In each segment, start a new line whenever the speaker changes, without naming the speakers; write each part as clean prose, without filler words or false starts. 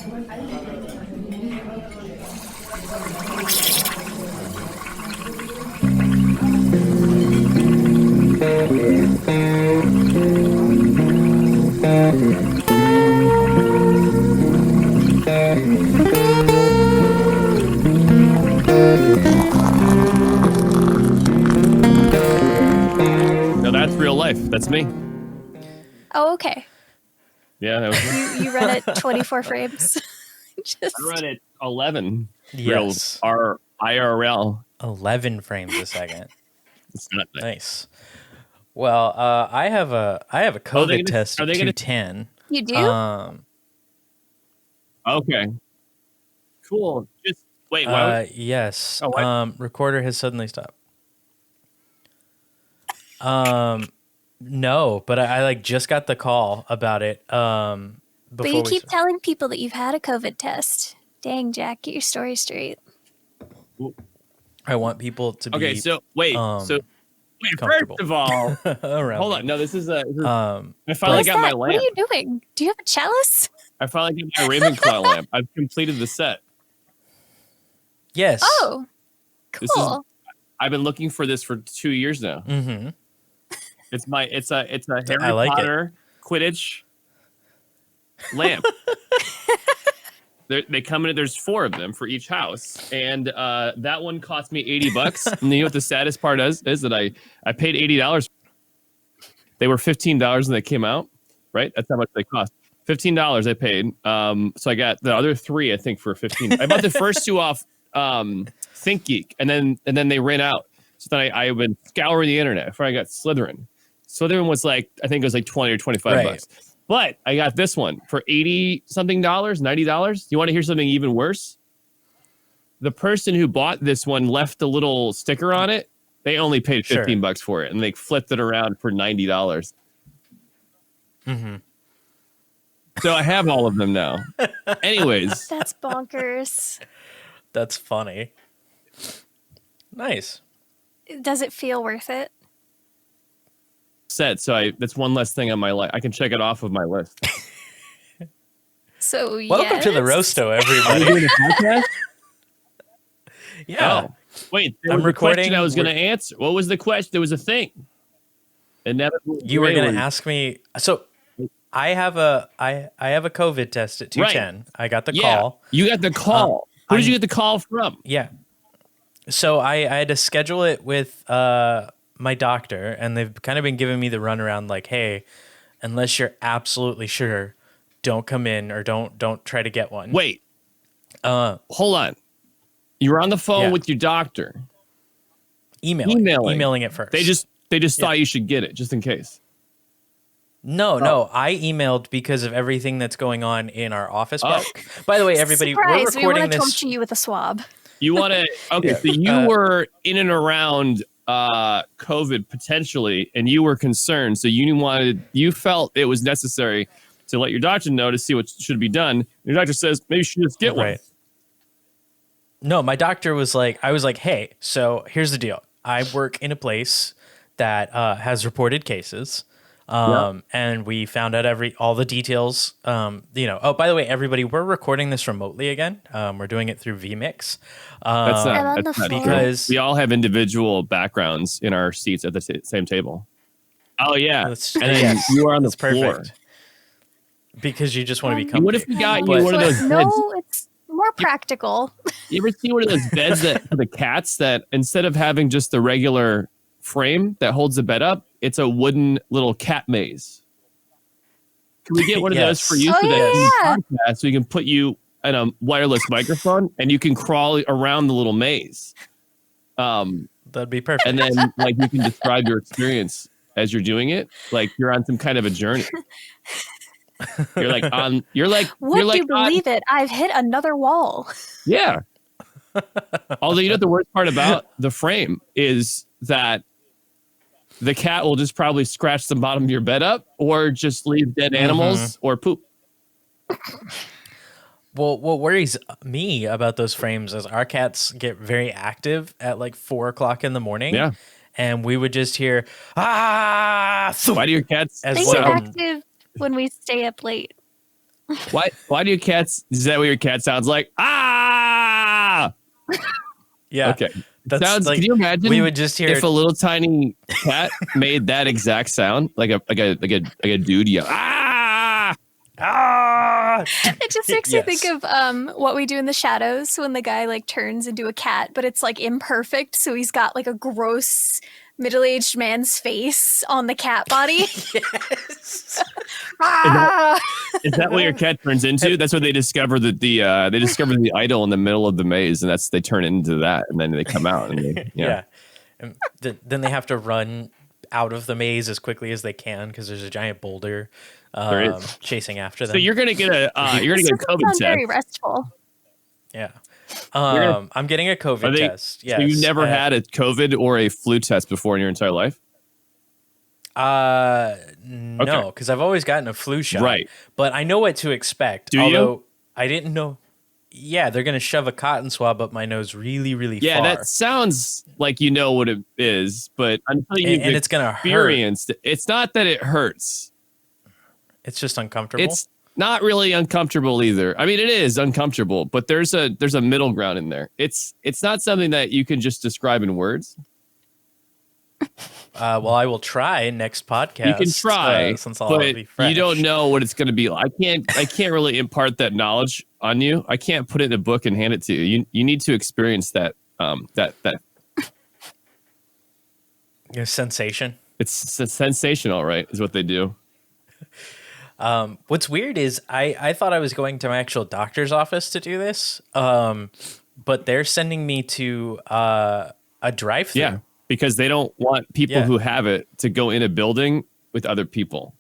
No, that's real life. That's me.
Oh, okay.
Yeah, that was
You run at 24 frames.
I run at 11.
Yes.
Our IRL.
11 frames a second.
It's not
Nice. Well, I have a COVID test at 2:10.
You do?
Okay. Cool. Just wait. What?
Yes.
Oh,
recorder has suddenly stopped. No, but I like just got the call about it.
But you keep telling people that you've had a COVID test. Dang, Jack, get your story straight.
I want people to be
okay. So wait. First of all, hold on. No, this is a. I finally got my lamp.
What are you doing? Do you have a chalice?
I finally got my Ravenclaw lamp. I've completed the set.
Yes.
Oh, cool.
I've been looking for this for 2 years now.
Mm-hmm.
It's a Harry Potter Quidditch lamp. They come in. There's 4 of them for each house, and that one cost me $80. And you know what the saddest part is that I paid $80. They were $15 when they came out. Right, that's how much they cost. $15 I paid. So I got the other 3 I think for $15. I bought the first 2 off ThinkGeek, and then they ran out. So then I would scour the internet before I got Slytherin. Slytherin was like, I think it was like 20 or 25 bucks. But I got this one for $80 something, $90. You want to hear something even worse? The person who bought this one left a little sticker on it. They only paid $15 for it, and they flipped it around for $90.
Mm-hmm.
So I have all of them now. Anyways.
That's bonkers.
That's funny. Nice.
Does it feel worth it?
Set, so that's one less thing on my list. I can check it off of my list.
So
welcome to the RoastOh, everybody.
Are we doing a podcast?
Yeah.
Oh, wait, there was a question I was going to answer. What was the question? There was a thing.
You were going to ask me. So I have a COVID test at 2:10. Right. I got the call.
You got the call. Who did you get the call from?
Yeah. So I had to schedule it with my doctor, and they've kind of been giving me the runaround, like, hey, unless you're absolutely sure, don't come in or don't try to get one.
Wait. Hold on. You were on the phone with your doctor.
Emailing it first.
They just thought you should get it just in case.
No, I emailed because of everything that's going on in our office park. By the way, everybody, we're recording
we want to
this.
torture you with a swab.
You want to? Okay, so you were in and around COVID potentially, and you were concerned. So you felt it was necessary to let your doctor know to see what should be done. Your doctor says maybe you should just get one.
No, my doctor was like, I was like, hey, so here's the deal. I work in a place that has reported cases. And we found out all the details, oh, by the way, everybody, we're recording this remotely again. We're doing it through vMix.
That's not
because
we all have individual backgrounds in our seats at the same table. Oh yeah. And then you are on the floor.
Perfect. Because you just want to be comfy.
What if we got you one of those beds?
No, it's more practical.
You ever see one of those beds for the cats that instead of having just the regular frame that holds the bed up, it's a wooden little cat maze? Can we get one of those for you so we can put you in a wireless microphone and you can crawl around the little maze?
That'd be perfect.
And then like you can describe your experience as you're doing it, like you're on some kind of a journey. Would you
believe it? I've hit another wall.
Yeah. Although, the worst part about the frame is that the cat will just probably scratch the bottom of your bed up or just leave dead animals or poop.
Well, what worries me about those frames is our cats get very active at like 4:00 in the morning.
Yeah.
And we would just hear, ah!
Why do your cats?
They get active when we stay up late.
Why do your cats? Is that what your cat sounds like? Ah.
Yeah.
Okay.
That's
Sounds.
like,
Can you imagine?
we would just hear
if a little tiny cat made that exact sound, like a dude yell. Ah.
ah.
It just makes me think of What We Do in the Shadows when the guy like turns into a cat, but it's like imperfect, so he's got like a gross middle-aged man's face on the cat body.
Yes.
Is that what your cat turns into? That's what they discover that they discover the idol in the middle of the maze, and they turn into that, and then they come out and they,
Yeah. And then they have to run out of the maze as quickly as they can because there's a giant boulder chasing after them.
So you're gonna get a COVID test.
Very restful.
Yeah. I'm getting a COVID test. Yes.
So you never had a COVID or a flu test before in your entire life?
No, because I've always gotten a flu shot.
Right.
But I know what to expect.
Do
although
you?
I didn't know. Yeah, they're gonna shove a cotton swab up my nose really, really far.
Yeah, that sounds like you know what it is, but until you've
and it's gonna
experienced
hurt.
It's not that it hurts.
It's just uncomfortable.
It's not really uncomfortable either. I mean, it is uncomfortable, but there's a middle ground in there. It's not something that you can just describe in words.
Well, I will try next podcast.
You can try,
since I'll
but
be fresh.
you don't know what it's going to be like. I can't really impart that knowledge on you. I can't put it in a book and hand it to you. You need to experience that
Your sensation.
It's sensational, right? Is what they do.
What's weird is I thought I was going to my actual doctor's office to do this, but they're sending me to a drive-thru.
Yeah, because they don't want people who have it to go in a building with other people.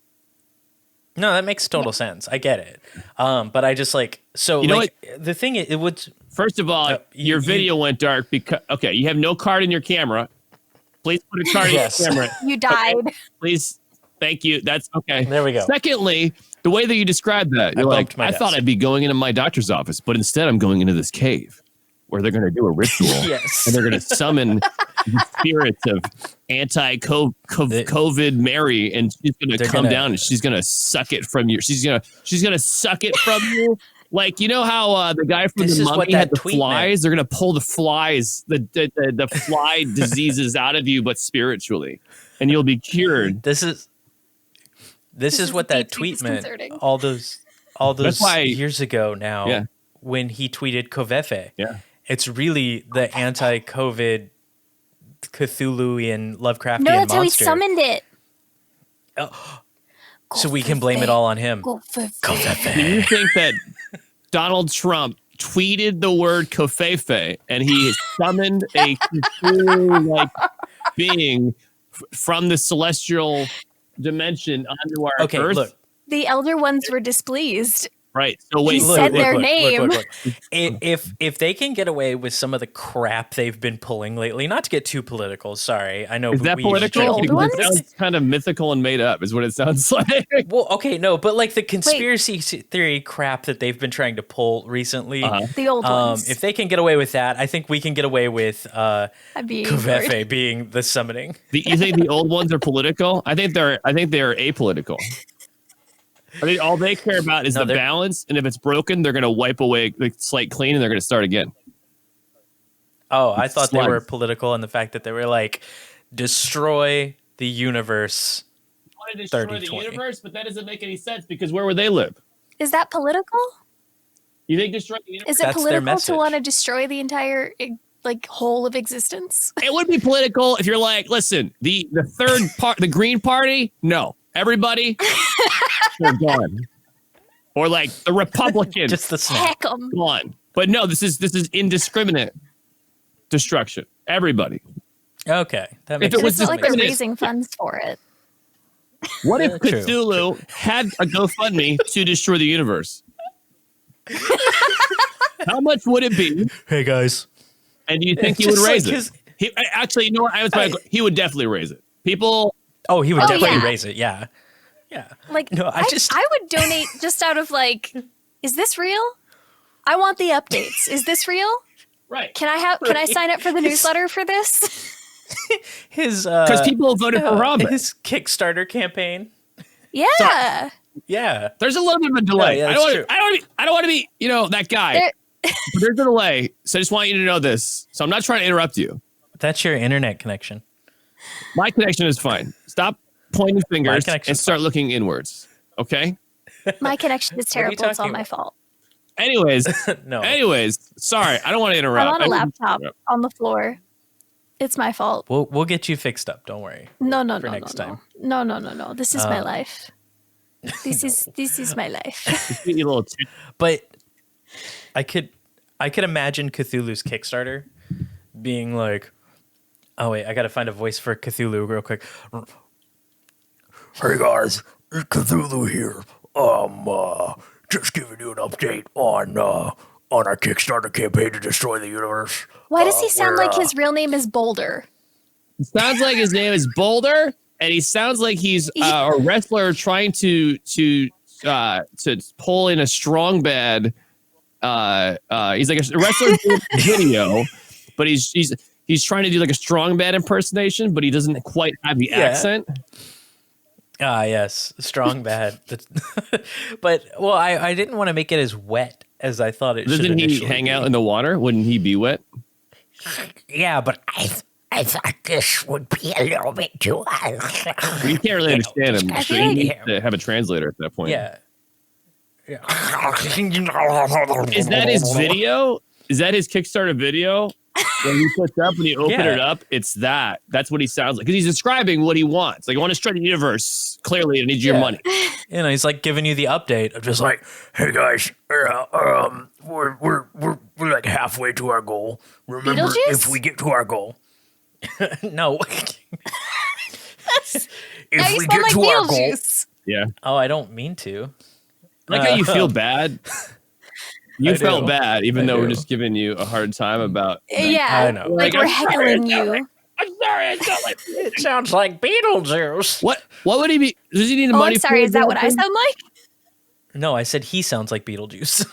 No, that makes total sense. I get it. But I just the thing is, it would.
First of all, your video went dark because you have no card in your camera. Please put a card in your camera.
You died.
Okay, please. Thank you. That's okay.
There we go.
Secondly, the way that you described that, you're like, I thought I'd be going into my doctor's office, but instead I'm going into this cave where they're going to do a ritual.
Yes.
And they're going to summon the spirits of anti-COVID Mary, and she's going to come down and she's going to suck it from you. She's going to suck it from you. Like, you know how the guy from the Mummy had the flies? They're going to pull the flies, the fly diseases out of you, but spiritually. And you'll be cured.
This is what that tweet meant all those years ago now when he tweeted Koveffe.
Yeah.
It's really the anti-COVID Cthulhuian Lovecraftian monster.
No, that's how he summoned it.
So we can blame it all on him.
Koveffe.
Do you think that Donald Trump tweeted the word Kofefe and he summoned a Cthulhu-like being from the celestial dimension onto our Earth?
Look.
The Elder Ones were displeased.
Right. So wait,
he said their name.
Look. If they can get away with some of the crap they've been pulling lately, not to get too political, sorry. I know.
Is that political? Because it sounds kind of mythical and made up is what it sounds like.
Well, okay, no, but like the conspiracy theory crap that they've been trying to pull recently.
The old ones.
If they can get away with that, I think we can get away with Koveffe being the summoning.
You think the old ones are political? I think they're apolitical. I mean, all they care about is the balance, and if it's broken, they're going to wipe away the slate clean, and they're going to start again.
Oh, I thought they were political in the fact that they were like, destroy the universe.
You want to destroy the universe, but that doesn't make any sense because where would they live?
Is that political?
You think destroy the universe?
Is it political to want to destroy the entire whole of existence?
It would be political if you're like, listen, the third part, the Green Party, no. Everybody, they're gone. Or like the Republicans,
just the snap.
Gone. But no, this is indiscriminate destruction. Everybody.
Okay, that makes
sense. It's not
like
they're raising funds for it.
What if Cthulhu had a GoFundMe to destroy the universe? How much would it be?
Hey guys,
and do you think he would raise it? You know what? He would definitely raise it. People.
Oh, he would definitely raise it. Yeah.
Like, no, I would donate just out of is this real? I want the updates. Is this real?
Right.
Can I sign up for the newsletter for this?
His
because people voted for Robin.
His Kickstarter campaign.
Yeah.
Yeah.
There's a little bit of a delay.
Yeah,
I don't want to be, that guy. But there's a delay. So I just want you to know this. So I'm not trying to interrupt you.
That's your internet connection.
My connection is fine. Stop pointing fingers and start looking inwards. Okay?
My connection is terrible. It's all my fault.
Anyways,
No.
Sorry. I don't want to interrupt.
I'm on a laptop on the floor. It's my fault.
We'll get you fixed up. Don't worry.
No.
Next time.
No. This is my life. This is my life.
But I could imagine Cthulhu's Kickstarter being like, oh wait, I gotta find a voice for Cthulhu real quick.
Hey guys, it's Cthulhu here. Just giving you an update on our Kickstarter campaign to destroy the universe.
Why does he sound like his real name is Boulder?
It sounds like his name is Boulder, and he sounds like he's a wrestler trying to pull in a strong bad. He's like a wrestler video, but he's trying to do like a strong bad impersonation, but he doesn't quite have the accent.
Ah, yes, strong bad. But well, I didn't want to make it as wet as I thought it should.
Doesn't he hang out in the water? Wouldn't he be wet?
Yeah, but
I thought this would be a little bit too hard.
You can't really understand him.
I
So
feel
you
like-
need to have a translator at that point.
yeah.
Is that his video? Is that his Kickstarter video? When he puts up, when you open it up, it's that. That's what he sounds like. Because he's describing what he wants. Like, I want to destroy the universe. Clearly, I need your money.
He's like giving you the update.
I'm just like, hey guys, we're like halfway to our goal. Remember,
Beetlejuice?
if we get to our goal,
No.
if
Now you
we
sound
get
like
to our goal,
Beetlejuice.
Yeah.
Oh, I don't mean to.
I like how you feel bad. You
I
felt
do.
bad, even
I
though we're
do.
just giving you a hard time about.
Yeah,
I know.
like we're heckling you.
I'm sorry, I sound like.
It sounds like Beetlejuice.
What would he be? Does he need the
Oh,
money?
I'm sorry.
for
Is that what I
exactly?
sound like?
No, I said he sounds like Beetlejuice.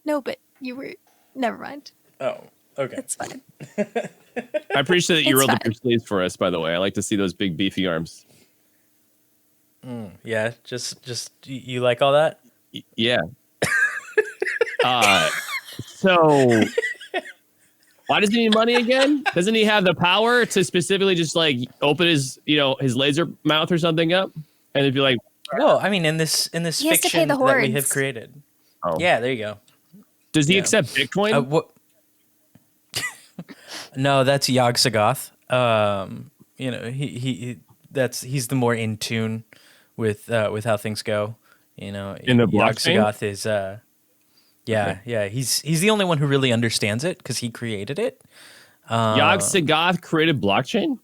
No, but you were. Never mind.
Oh, okay.
It's fine.
I appreciate that you
It's
rolled up
fine.
your sleeves for us. By the way, I like to see those big beefy arms.
Yeah, just you like all that?
Yeah. So why does he need money again? Doesn't he have the power to specifically just like open his laser mouth or something up and it'd be like,
Well, I mean, in this
He has to pay
fiction
the
that we
hordes.
have created.
oh.
Yeah, there you go.
Does he
Yeah.
accept Bitcoin?
What? No, that's Yog-Sothoth. He's the more in tune with how things go.
In the blockchain?
Yog-Sothoth is he's the only one who really understands it because he created it.
Yog-Sothoth created blockchain?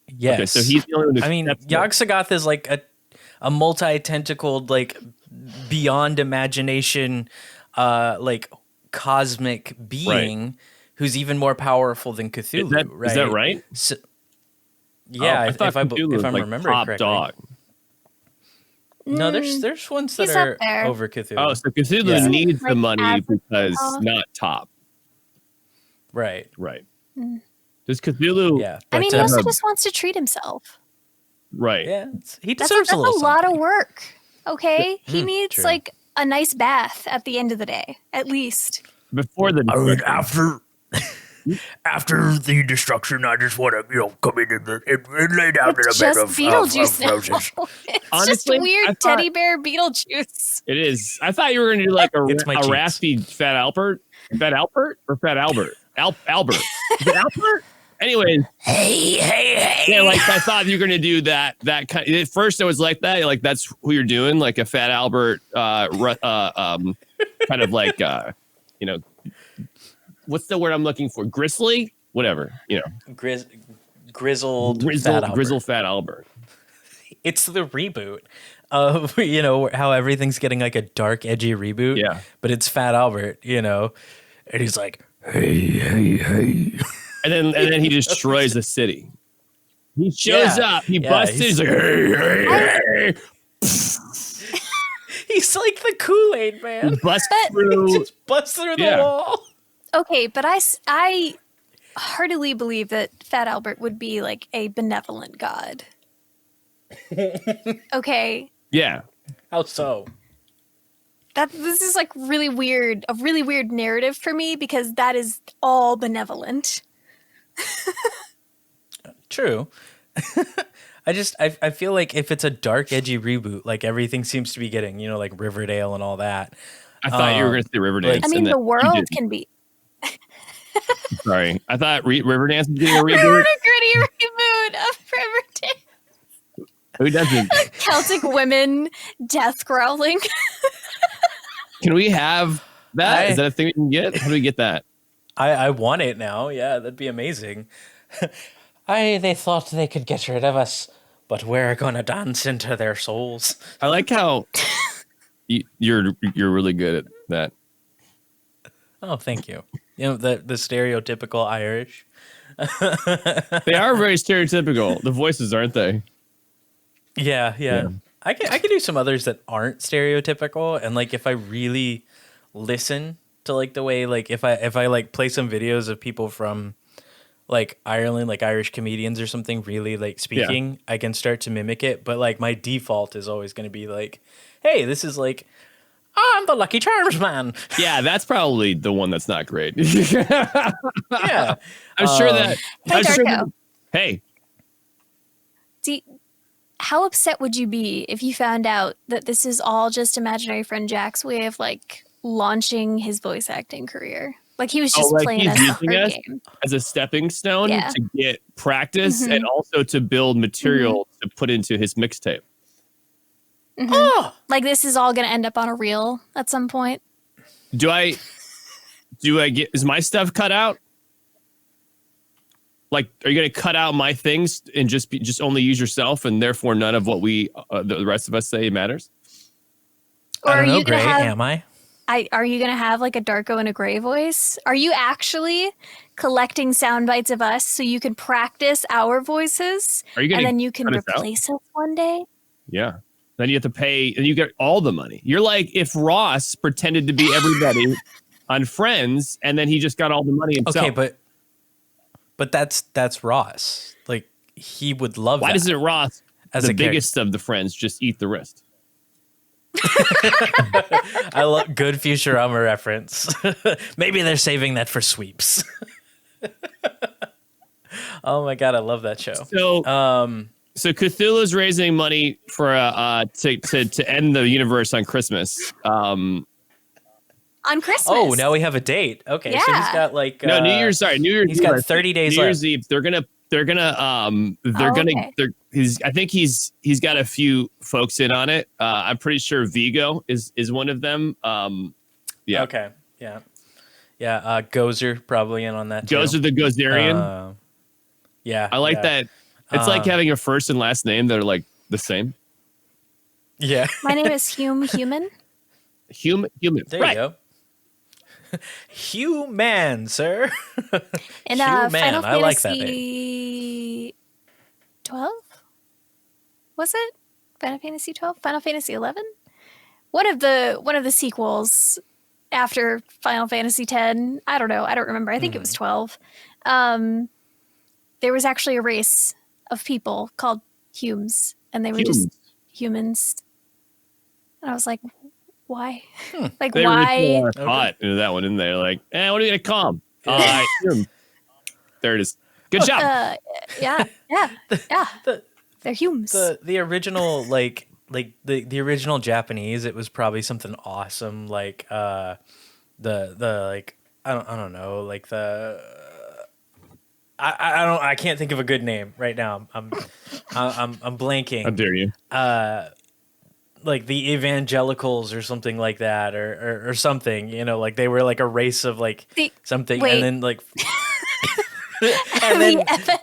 Yes.
Okay, so he's the only one who
I mean,
accepts it.
Yog-Sothoth is like a multi-tentacled, like beyond imagination, like cosmic being who's even more powerful than Cthulhu.
Is that right?
So, yeah,
I thought Cthulhu was
if I'm
like
remembering
top
correctly.
dog.
No, there's ones that
He's up
are
there.
over Cthulhu.
Oh, so Cthulhu
Yeah.
needs the
Like
money
average
because
top.
not top.
Right.
Right. Does Cthulhu?
Yeah.
I mean,
but,
he also
uh,
just wants to treat himself.
Right.
yeah, he
That's
deserves
a
a little
lot
something.
of work. Okay, he needs
true.
like a nice bath at the end of the day, at least.
Before the
I mean,
destruction.
after the destruction, I just want to, come in and lay down in a
It's
bed
just
of
Beetlejuice now.
roses.
It's
Honestly,
just weird
I thought-
teddy bear Beetlejuice.
It is. I thought you were going to do like
It's my
a
cheeks.
raspy Fat Albert or Fat Albert. Albert. Is it Albert? Anyways,
Hey.
yeah, like I thought you were going to do that kind. At first, it was like that. Like that's who you're doing, like a Fat Albert, kind of like what's the word I'm looking for? Gristly, whatever.
Grizzled Fat Albert.
Grizzle Fat Albert.
It's the reboot of how everything's getting like a dark, edgy reboot.
Yeah.
But it's Fat Albert, and he's like,
Hey.
And then he destroys the city. He shows
Yeah.
up. He
Yeah,
busts in. He's like, hey.
he's like the Kool-Aid
He
man.
busts
But-
through.
Just busts through the
Yeah.
wall.
Okay, but I heartily believe that Fat Albert would be like a benevolent god. Okay,
Yeah.
How so?
This is like really weird, a really weird narrative for me because that is all benevolent.
True. I feel like if it's a dark, edgy reboot, like everything seems to be getting, like Riverdale and all that.
I thought you were going to say Riverdance.
I mean, the world can be
Sorry. I thought Riverdance was getting a
a
reboot.
gritty reboot of Riverdale.
Who doesn't?
Celtic women death growling.
Can we have that? Is that a thing we can get? How do we get that?
I want it now. Yeah, that'd be amazing. They thought they could get rid of us, but we're gonna dance into their souls.
I like how you're really good at that.
Oh, thank you. The stereotypical Irish.
They are very stereotypical. The voices, aren't they?
Yeah. I can do some others that aren't stereotypical, and like if I really listen to like the way like if I like play some videos of people from like Ireland, like Irish comedians or something really like speaking, I can start to mimic it. But like my default is always going to be like, hey, this is like, I'm the Lucky Charms man.
Yeah, that's probably the one that's not great.
Yeah.
I'm sure that.
Hey,
I'm sure
Darko.
hey,
How upset would you be if you found out that this is all just Imaginary Friend Jack's way of like launching his voice acting career? Like he was just playing
he's
us the
using
hard
us
game.
as a stepping stone
Yeah.
to get practice and also to build material to put into his mixtape.
Oh,
Like this is all going to end up on a reel at some point.
Do I get, is my stuff cut out? Like, are you going to cut out my things and just only use yourself, and therefore none of what we the rest of us say matters?
Or
I don't
are
know,
you gonna
Gray,
have
am I?
are you going to have like a Darko and a Gray voice? Are you actually collecting sound bites of us so you can practice our voices
Are you
and
gonna
then you can
cut us out?
replace us one day?
Yeah. Then you have to pay, and you get all the money. You're like if Ross pretended to be everybody on Friends, and then he just got all the money himself.
Okay, but that's Ross. Like he would love
Why
that.
doesn't Ross,
As
the
a character.
biggest of the Friends, just eat the rest?
I love good Futurama reference. Maybe they're saving that for sweeps. Oh my god, I love that show.
So, so Cthulhu's raising money for to end the universe on Christmas.
On Christmas.
Oh, now we have a date. Okay, so he's
Yeah.
got like
No, New Year's. Sorry, New Year's.
He's
Eve,
got
I think.
30 days
New Year's
left.
Eve. They're gonna.
okay.
I think he's got a few folks in on it. I'm pretty sure Vigo is one of them. Yeah.
Okay. Yeah. Yeah. Gozer probably in on that too.
Gozer the Gozerian.
Yeah.
I like
yeah.
that. It's like having a first and last name that are like the same.
Yeah.
My name is Human.
Human.
There
right.
you go. Human, sir.
And
Human,
Final
I like that
Fantasy 12? Was it? Final Fantasy 12? Final Fantasy 11? One of the sequels after Final Fantasy 10. I don't know. I don't remember. I think it was 12. There was actually a race of people called Humes, and they were just humans. And I was like, why? Like,
They
why?
were hot into that one, didn't they? Like, what are you gonna call him? There it is. Good job.
Yeah. They're Humes.
The original the original Japanese, it was probably something awesome like the like I don't know, like the I can't think of a good name right now. I'm blanking.
How dare you?
Like the Evangelicals or something like that, or something, like they were like a race of like something,
wait.
and then like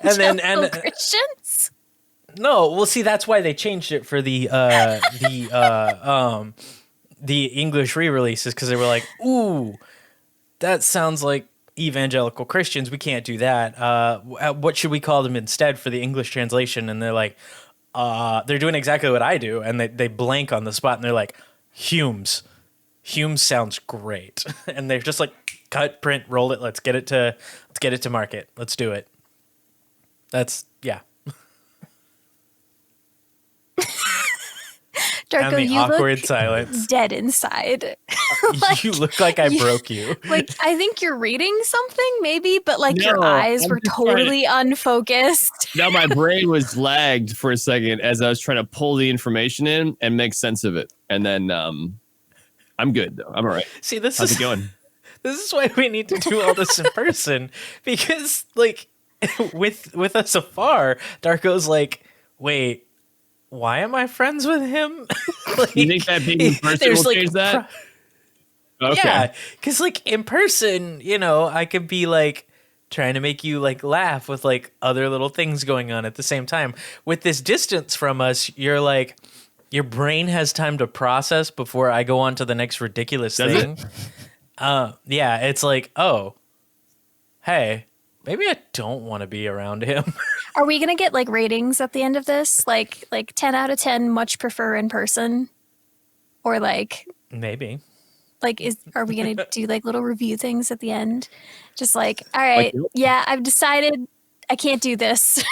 Evangelical Christians?
no, well, see, that's why they changed it for the English re-releases, because they were like, ooh, that sounds like evangelical Christians. We can't do that. What should we call them instead for the English translation? And they're like, they're doing exactly what I do, and they blank on the spot, and they're like, Humes. Humes sounds great, and they're just like, cut, print, roll it. Let's get it to market. Let's do it.
Darko,
the
you
awkward
look
silence.
dead inside.
You look like I broke you.
Like, I think you're reading something, maybe, but like your
No,
eyes
I'm
were
just trying to-
totally unfocused.
No, my brain was lagged for a second as I was trying to pull the information in and make sense of it. And then I'm good though. I'm all right.
See, this
How's
is
it going?
This is why we need to do all this in person, because like with us afar, Darko's like, wait, why am I friends with him? Like,
You think that being in person
there's,
will
like,
change that? Okay.
Yeah, because like in person, I could be like trying to make you like laugh with like other little things going on at the same time. With this distance from us, you're like, your brain has time to process before I go on to the next ridiculous
Does
thing. Yeah, it's like, oh, hey, maybe I don't want to be around him.
Are we gonna get like ratings at the end of this? Like 10 out of 10, much prefer in person, or like
Maybe.
are we gonna do like little review things at the end? Just like, all right, yeah, I've decided I can't do this.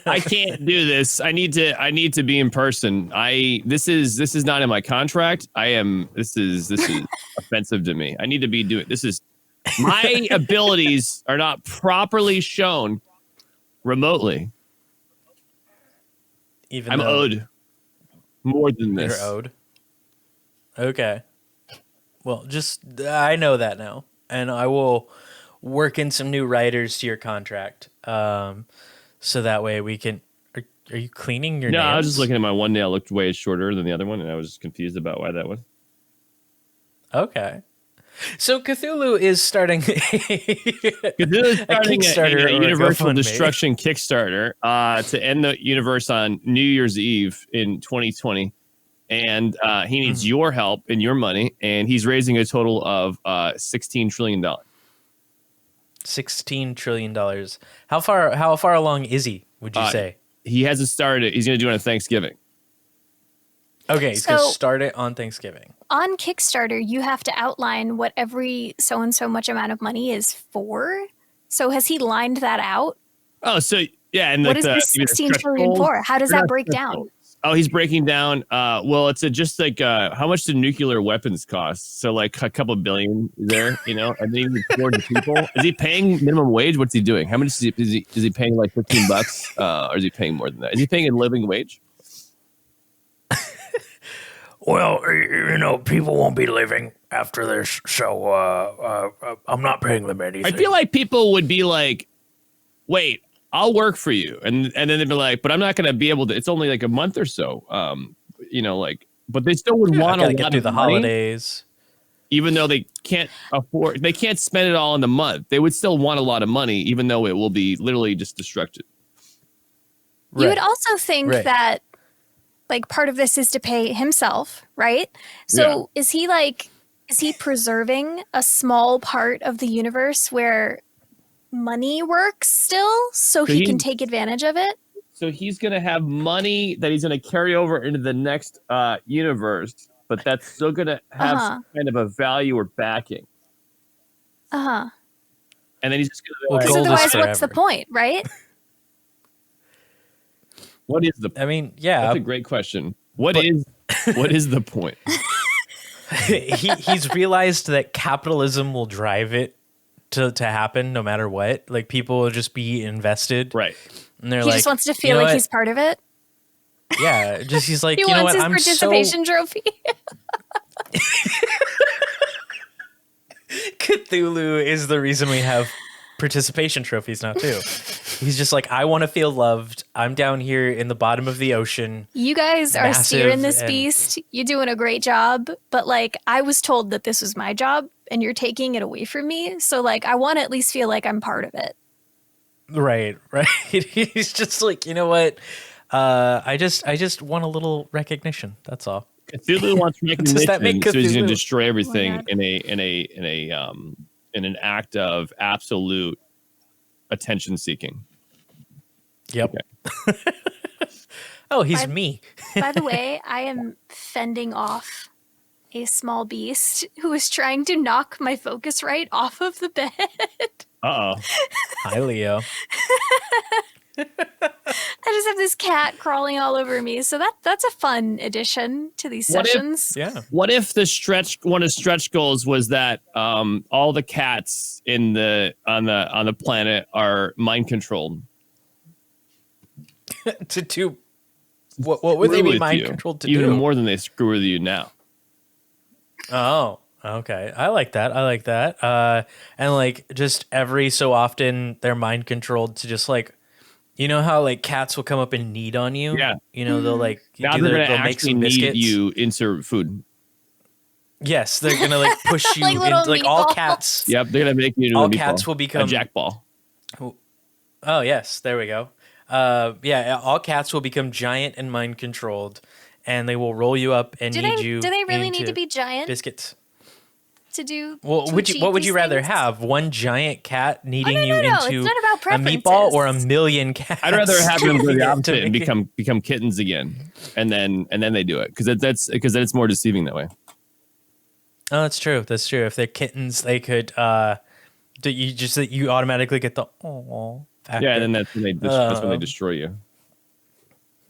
I can't do this. I need to be in person. This is not in my contract. This is offensive to me. I need to be doing this. Is my abilities are not properly shown remotely.
Even
I'm
though
owed more than this.
you're owed. Okay. Well, I know that now, and I will work in some new writers to your contract. So that way we can. Are you cleaning your
No,
nails?
I was just looking at my one nail. Looked way shorter than the other one, and I was confused about why that was.
Okay. So Cthulhu is starting
Cthulhu's starting
Kickstarter
a
or a
Universal
GoFundMe.
Destruction Kickstarter to end the universe on New Year's Eve in 2020, and he needs your help and your money, and he's raising a total of $16 trillion.
$16 trillion. How far along is he? Would you say?
He hasn't started. He's going to do it on Thanksgiving.
Okay, he's gonna
So-
start it on Thanksgiving.
On Kickstarter, you have to outline what every so and so much amount of money is for. So has he lined that out?
Oh, so yeah, and
What
like
is this 16 trillion for? How does that break down?
Oh, he's breaking down. Well, it's just like how much do nuclear weapons cost? So like a couple billion there, and then he needs 400 people. Is he paying minimum wage? What's he doing? How much is he paying? Like $15, or is he paying more than that? Is he paying a living wage?
Well, people won't be living after this, so I'm not paying them anything.
I feel like people would be like, "Wait, I'll work for you," and then they'd be like, "But I'm not going to be able to. It's only like a month or so." But they still would want
Gotta
a
get
lot
through
of
the
money,
holidays.
even though they can't spend it all in the month. They would still want a lot of money, even though it will be literally just destructive.
You would
Right.
also think
Right.
that like part of this is to pay himself, right? So is he preserving a small part of the universe where money works still so he can take advantage of it?
So he's going to have money that he's going to carry over into the next universe, but that's still going to have some kind of a value or backing.
Uh-huh.
And then he's just going to
Well,
be like,
gold is
Otherwise, what's the
forever.
point, right?
what is the
I mean, yeah,
That's a great question. What is the point?
he's realized that capitalism will drive it to happen no matter what. Like people will just be invested,
Right.
and they're
He
like,
just wants to
"You
feel
know
like
what?
he's part of it.
Yeah, just he's like,
He
you know
wants
what?
his participation trophy.
Cthulhu is the reason we have participation trophies now too. He's just like, I want to feel loved. I'm down here in the bottom of the ocean.
You guys are
Massive
steering this
and-
beast. You're doing a great job, but like I was told that this was my job and you're taking it away from me. So like I want to at least feel like I'm part of it.
Right. He's just like, you know what? I just want a little recognition. That's all.
Cthulhu wants recognition,
Does that make
so he's going
Cthulhu-
to destroy everything
God.
in an act of absolute attention seeking.
Yep. Oh, he's
I-
me.
By the way, I am fending off a small beast who is trying to knock my Focusrite off of the bed.
Uh-oh.
Hi, Leo.
I just have this cat crawling all over me. So that's a fun addition to these
What if-
sessions.
Yeah.
What if one of the stretch goals was that all the cats on the planet are mind controlled?
To do what would they
Screw
be
with
mind
you,
controlled to
even
do?
more than they screw with you now.
Oh, okay. I like that. And like just every so often they're mind controlled to just like, you know how like cats will come up and knead on you?
Yeah.
You know, they'll like
Now they're gonna
they'll make
actually
some
need
biscuits.
you insert food.
Yes, they're gonna like push you
Like
in,
little
like all
meatballs.
cats.
Yep, they're gonna make you into
All
a meatball.
cats will
a
become
jackball.
Oh yes, there we go. Yeah, all cats will become giant and mind controlled, and they will roll you up and
Do
knead you.
they really need
into
to be giant
biscuits?
to do?
Well,
to
what
achieve
would you
these
rather
things?
have? One giant cat kneading
no,
you
no.
into
It's not about
a meatball, or a
preferences.
million cats?
I'd rather have them go the
to
opposite and
make it-
become kittens again, and then they do it because then it's more deceiving that way.
Oh, that's true. That's true. If they're kittens, they could. You automatically get the oh.
Yeah, and then that's when they destroy you.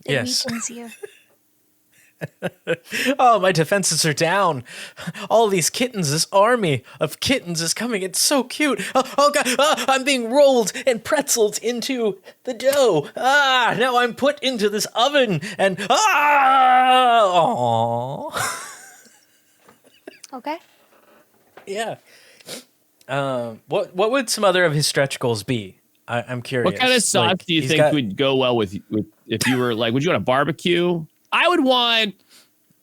It
Yes.
weakens you.
Oh, my defenses are down. All these kittens, this army of kittens is coming. It's so cute. Oh God, I'm being rolled and pretzeled into the dough. Now I'm put into this oven and oh.
Okay.
Yeah. What would some other of his stretch goals be? I'm curious.
What kind of sauce
Like,
do you
he's
think
got-
would go well with if you were like, would you want a barbecue? I would want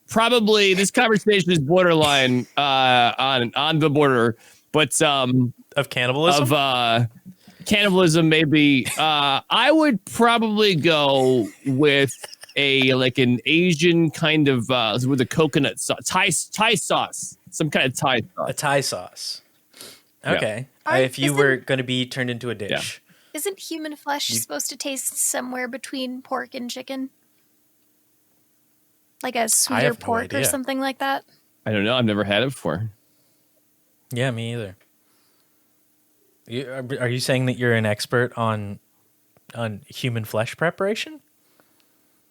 probably, this conversation is borderline on the border, but
of cannibalism?
of cannibalism maybe. I would probably go with an Asian kind of with a coconut sauce, Thai sauce, some kind of Thai sauce.
A Thai sauce.
Yeah.
Okay.
Aren't-
If you
isn't-
were going to be turned into a dish.
Yeah.
Isn't human flesh supposed to taste somewhere between pork and chicken? Like a sweeter
have no
pork or
idea.
something like that?
I don't know. I've never had it before.
Yeah, me either. Are you saying that you're an expert on human flesh preparation?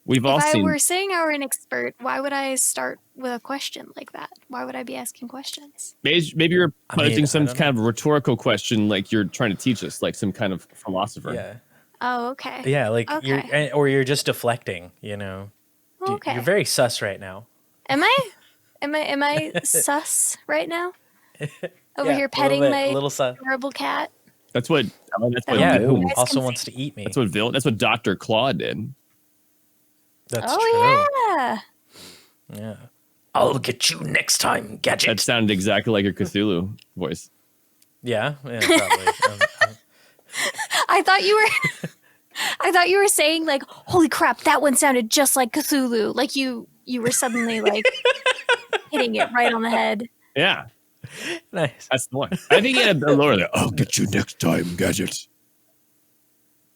We've all
If I
seen.
were saying I were an expert, why would I start with a question like that? Why would I be asking questions?
Maybe you're
I mean,
posing
I
some
don't
kind of rhetorical question, like you're trying to teach us, like some kind of philosopher.
Yeah.
Oh, okay.
Yeah, like
Okay.
you're just deflecting, you know.
Okay.
You're very sus right now.
Am I? Am I sus right now? Over
Yeah,
here
a
petting
little bit,
my
a little sus.
adorable cat.
That's what. That's what.
Yeah,
you
who
guys
also
can
wants to eat me.
That's what Dr. Claw did.
That's
Oh yeah.
true. Yeah.
I'll get you next time, Gadget.
That sounded exactly like your Cthulhu voice.
Yeah, probably.
I thought you were. I thought you were saying like, "Holy crap, that one sounded just like Cthulhu." Like you were suddenly like hitting it right on the head.
Yeah,
Nice.
that's the one. I think he had a lower there. I'll get you next time, Gadget.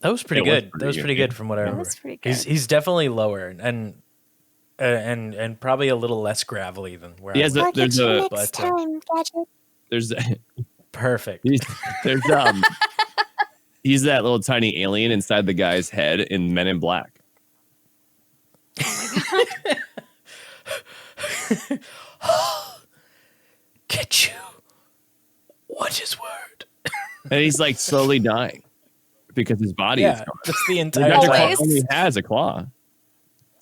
That was pretty
It was
good.
pretty
That was
good,
pretty
yeah.
good from what I remember.
was pretty good.
He's definitely lower and probably a little less gravelly than where
He
I
has
was.
a, there's a
but,
Gadget.
there's
perfect.
there's he's that little tiny alien inside the guy's head in Men in Black.
Get you. What is word?
And he's like slowly dying because his body is
Yeah,
gone.
just the
The
entire
Dr. Claw
time.
Always.
only has a claw,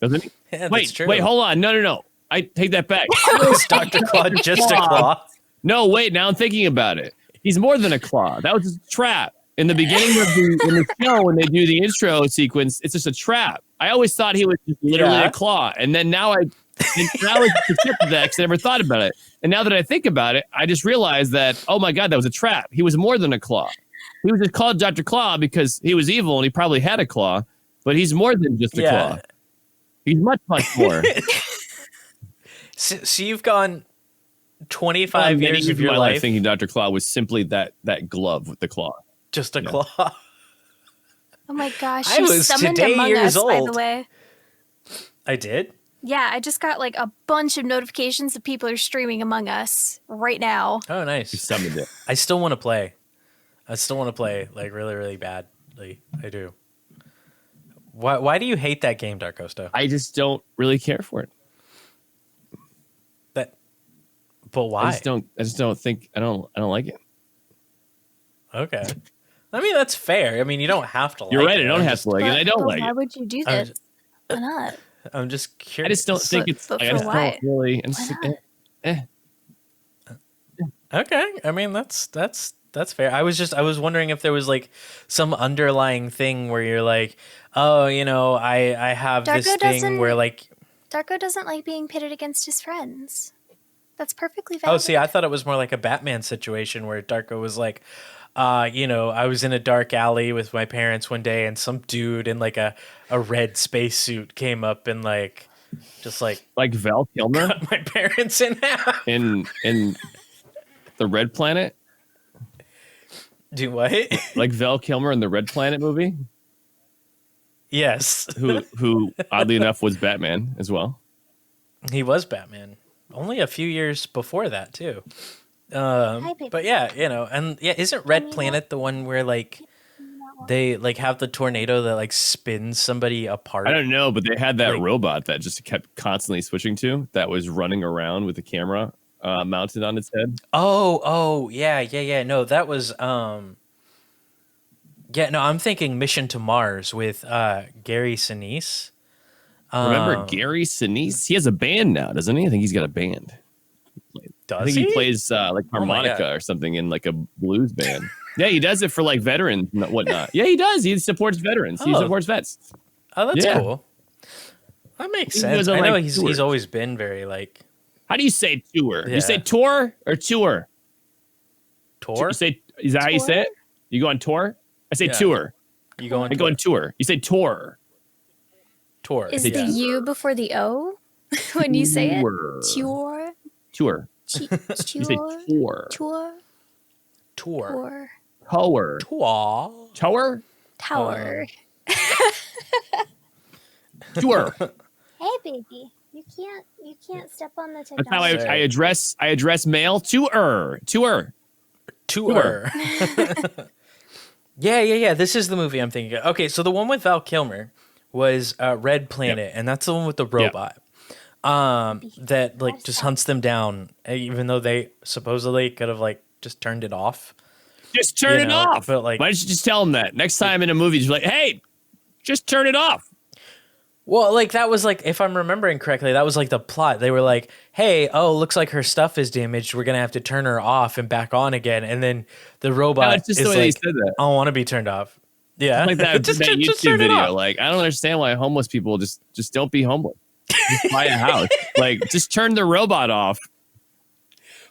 doesn't he?
Yeah, that's
Wait,
true.
wait, hold on. No. I take that back.
Is Dr. Claw just a claw?
No, wait. Now I'm thinking about it. He's more than a claw. That was just a trap. In the beginning of the show, when they do the intro sequence, it's just a trap. I always thought he was just literally
Yeah.
a claw, and then now it's the tip of that because I never thought about it. And now that I think about it, I just realized that oh my god, that was a trap. He was more than a claw. He was just called Dr. Claw because he was evil and he probably had a claw, but he's more than just a claw. He's much more.
So you've gone
Many
25 years of
of
your
my
life
thinking Dr. Claw was simply that glove with the claw.
just a
Yeah.
claw.
Oh my gosh,
I
you
was
summoned
today
Among
years
Us, by the
old.
way.
I did?
Yeah, I just got like a bunch of notifications that people are streaming Among Us right now.
Oh,
He
nice.
summoned it.
I still want to play. I still want to play like really, really badly. I do. Why do you hate that game, Darkosto?
I just don't really care for it.
But why?
I just don't think I don't like it.
Okay. I mean, that's fair. I mean, you don't have to like it.
You're right, I don't have to like it. I don't
But
like
why
it.
would you do
I'm
this? Why not?
I'm just
I
curious.
just don't think it's
but
I
for
just
why?
don't really I'm just
Why
like,
Okay. I mean, that's fair. I was wondering if there was like some underlying thing where you're like, oh, you know, I have this
Darko
thing where
doesn't-
like,
Darko doesn't like being pitted against his friends. That's perfectly
oh,
valid.
see, I thought it was more like a Batman situation where Darko was like, you know, I was in a dark alley with my parents one day and some dude in like a red spacesuit came up and like, just like
Val Kilmer
cut my parents in half.
in the Red Planet.
Do what?
Like Val Kilmer in the Red Planet movie,
Yes.
who oddly enough was Batman as well.
He was Batman. Only a few years before that, too.
baby.
But yeah, you know, and yeah, isn't Red Planet the one where like they like have the tornado that like spins somebody apart?
I don't know, but they had that
Like-
robot that just kept constantly switching to that was running around with the camera mounted on its head.
Oh, yeah. No, that was yeah, no, I'm thinking Mission to Mars with Gary Sinise.
Remember Gary Sinise? He has a band now, doesn't he? I think he's got a band.
Does
I think he plays like
Oh my
harmonica
God.
or something in like a blues band. Yeah, he does it for like veterans and whatnot. Yeah, he does. He supports veterans. He
Oh.
supports vets.
Oh, that's
Yeah.
cool. That makes
He
sense.
goes on,
I know
like,
he's
tours.
always been very like
How do you say tour?
Yeah.
You say tour or tour?
tour.
You say is that how you say it? You go on tour? I say
Yeah.
tour.
You go on
I go on tour. You say tour.
tour.
Is
yeah.
the U before the O when you say it?
Tour.
Tour.
Tour. You say
Tour.
tour.
Tour.
tour.
Tour.
Tour.
Tour.
Tour.
Tower.
Tour.
Hey, baby. You can't step on the
That's how
technology.
I address mail. Tour.
Tour. Yeah. This is the movie I'm thinking of. Okay, so the one with Val Kilmer was Red Planet, and that's the one with the robot. That like just hunts them down, even though they supposedly could have like just turned it off.
Just turn
You
it
know,
off.
but, like-
Why don't you just tell them that next time in a movie? Just be like, hey, just turn it off.
Well, like that was like, if I'm remembering correctly, that was like the plot. They were like, "Hey, looks like her stuff is damaged. We're gonna have to turn her off and back on again." And then the robot
No, it's just
is
the way
like,
they said that.
"I don't want to be turned off." Yeah,
Like that,
Just
that
turn- just
YouTube
turn it
video.
off.
Like, I don't understand why homeless people just don't be homeless. Just buy a house. Like, just turn the robot off.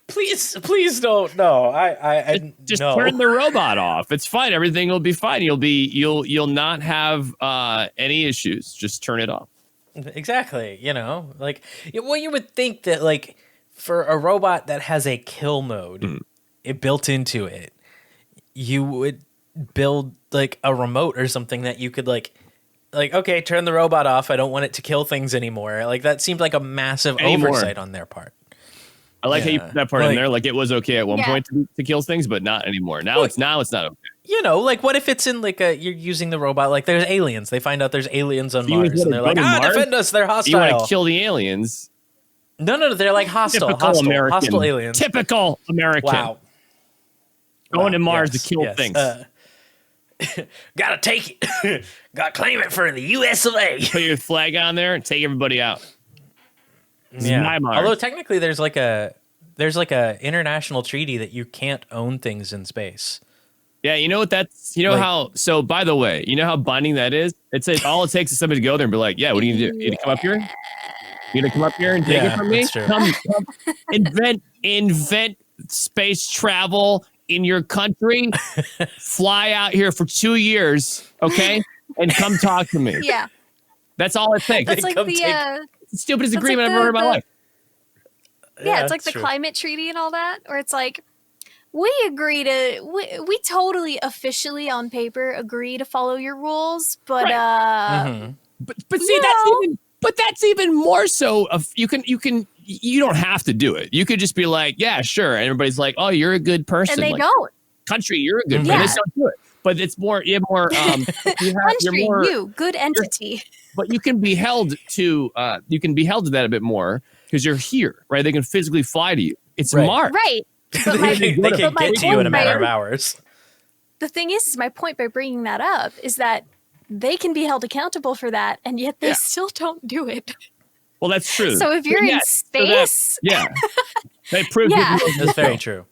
Please don't. No, I
Just
no.
turn the robot off. It's fine. Everything will be fine. You'll not have any issues. Just turn it off.
Exactly. You know, like, well, you would think that like for a robot that has a kill mode it built into it, you would build like a remote or something that you could like okay, turn the robot off. I don't want it to kill things anymore. Like that seemed like a massive oversight on their part.
I like how you
Yeah.
put that part in
Like-
there. Like it was okay at one
Yeah.
point to kill things, but not anymore. Now it's not okay.
You know, like what if it's in like you're using the robot, like there's aliens. They find out there's aliens on
You
Mars
wanna
and they're
go
like,
to Mars?
defend us, they're
You want
hostile.
to kill the aliens?
No, they're like hostile
American.
hostile aliens.
Typical American.
Wow.
Going to
Wow,
Mars
yes,
to kill
yes.
things.
Gotta take it. Gotta claim it for the US of A.
Put your flag on there and take everybody out. This is my Mars.
Although technically there's like a international treaty that you can't own things in space.
Yeah, you know what that's, you know
Like-
how, so by the way, you know how binding that is? All it takes is somebody to go there and be like, yeah, what are you going to do? You going to come up here? You going to come up here and take
Yeah,
it from me?
that's true.
Come invent space travel in your country. Fly out here for 2 years, okay? And come talk to me.
Yeah.
That's all it takes.
That's like
come
the
take-
It's the stupidest
that's
agreement
like
I've ever heard in my life.
yeah, it's like
that's
the
true.
climate treaty and all that, where it's like we we totally officially on paper agree to follow your rules, but
Mhm.
But see, that's even more so of you don't have to do it. You could just be like, yeah, sure. And everybody's like, oh, you're a good person.
and they
Like,
don't.
country, you're a good
Yeah.
person. They just don't do it. but it's more. You have more.
Country, good entity.
But you can be held to. You can be held to that a bit more because you're here, right? They can physically fly to you. It's
Right.
marked.
Right. But
they can get to you in a matter of hours.
The thing is, my point by bringing that up is that they can be held accountable for that, and yet they still don't do it.
Well, that's true.
So if you're in space,
they prove
That's very true.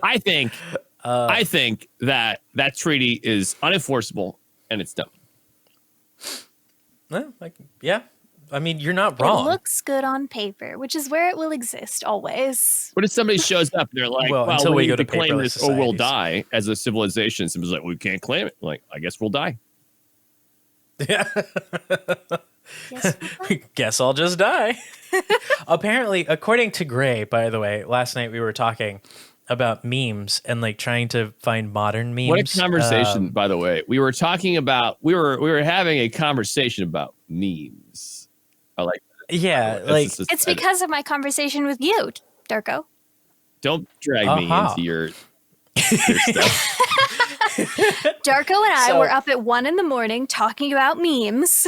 I think that treaty is unenforceable and it's dumb.
Well, yeah. I mean, you're not
it
wrong.
looks good on paper, which is where it will exist always.
What if somebody shows up and they're like,
well until we go to
claim this or we'll
societies.
die as a civilization? Somebody's like, we can't claim it. Like, I guess we'll die.
Yeah.
Yes,
Guess I'll just die. Apparently, according to Gray, by the way, last night we were talking about memes and like trying to find modern memes.
What a conversation, by the way. We were talking about we were having a conversation about memes. I like that.
Yeah, like
it's because of my conversation with you, Darko.
Don't drag me into your stuff.
Darko and I were up at 1 a.m. talking about memes.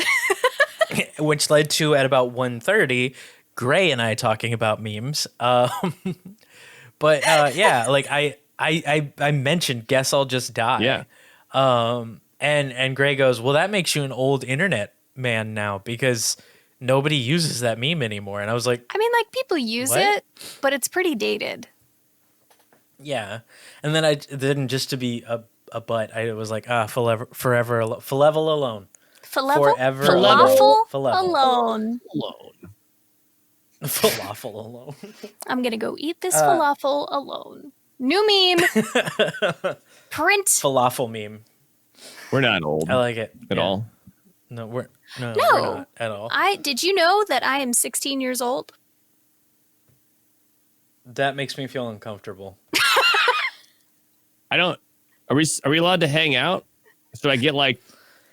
which led to at about 1:30, Gray and I talking about memes. But yeah, like I mentioned, guess I'll just die.
Yeah.
And Gray goes, well, that makes you an old internet man now because nobody uses that meme anymore. And I was like,
I mean, like people use it, but it's pretty dated.
yeah. And then just to be a butt, I was like, forever alone. Forever
Falafel
alone.
alone.
Falafel alone.
I'm gonna go eat this falafel alone. New meme. Print.
Falafel meme.
We're not old.
I like it
at all.
No, we're not at all.
Did you know that I am 16 years old?
That makes me feel uncomfortable.
I don't. Are we allowed to hang out? Should I get like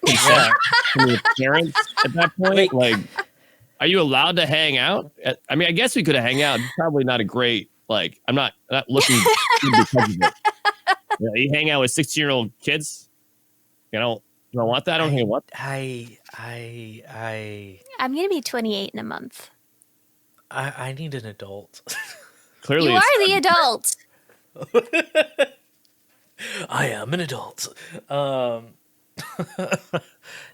consent from your parents at that point? Like, are you allowed to hang out? I mean, I guess we could have hang out. It's probably not a great like. I'm not looking because of it. You hang out with 16-year-old kids. You don't want that. I don't hang out.
I'm gonna be 28 in a month.
I need an adult.
Clearly,
you are the adult.
I am an adult. No,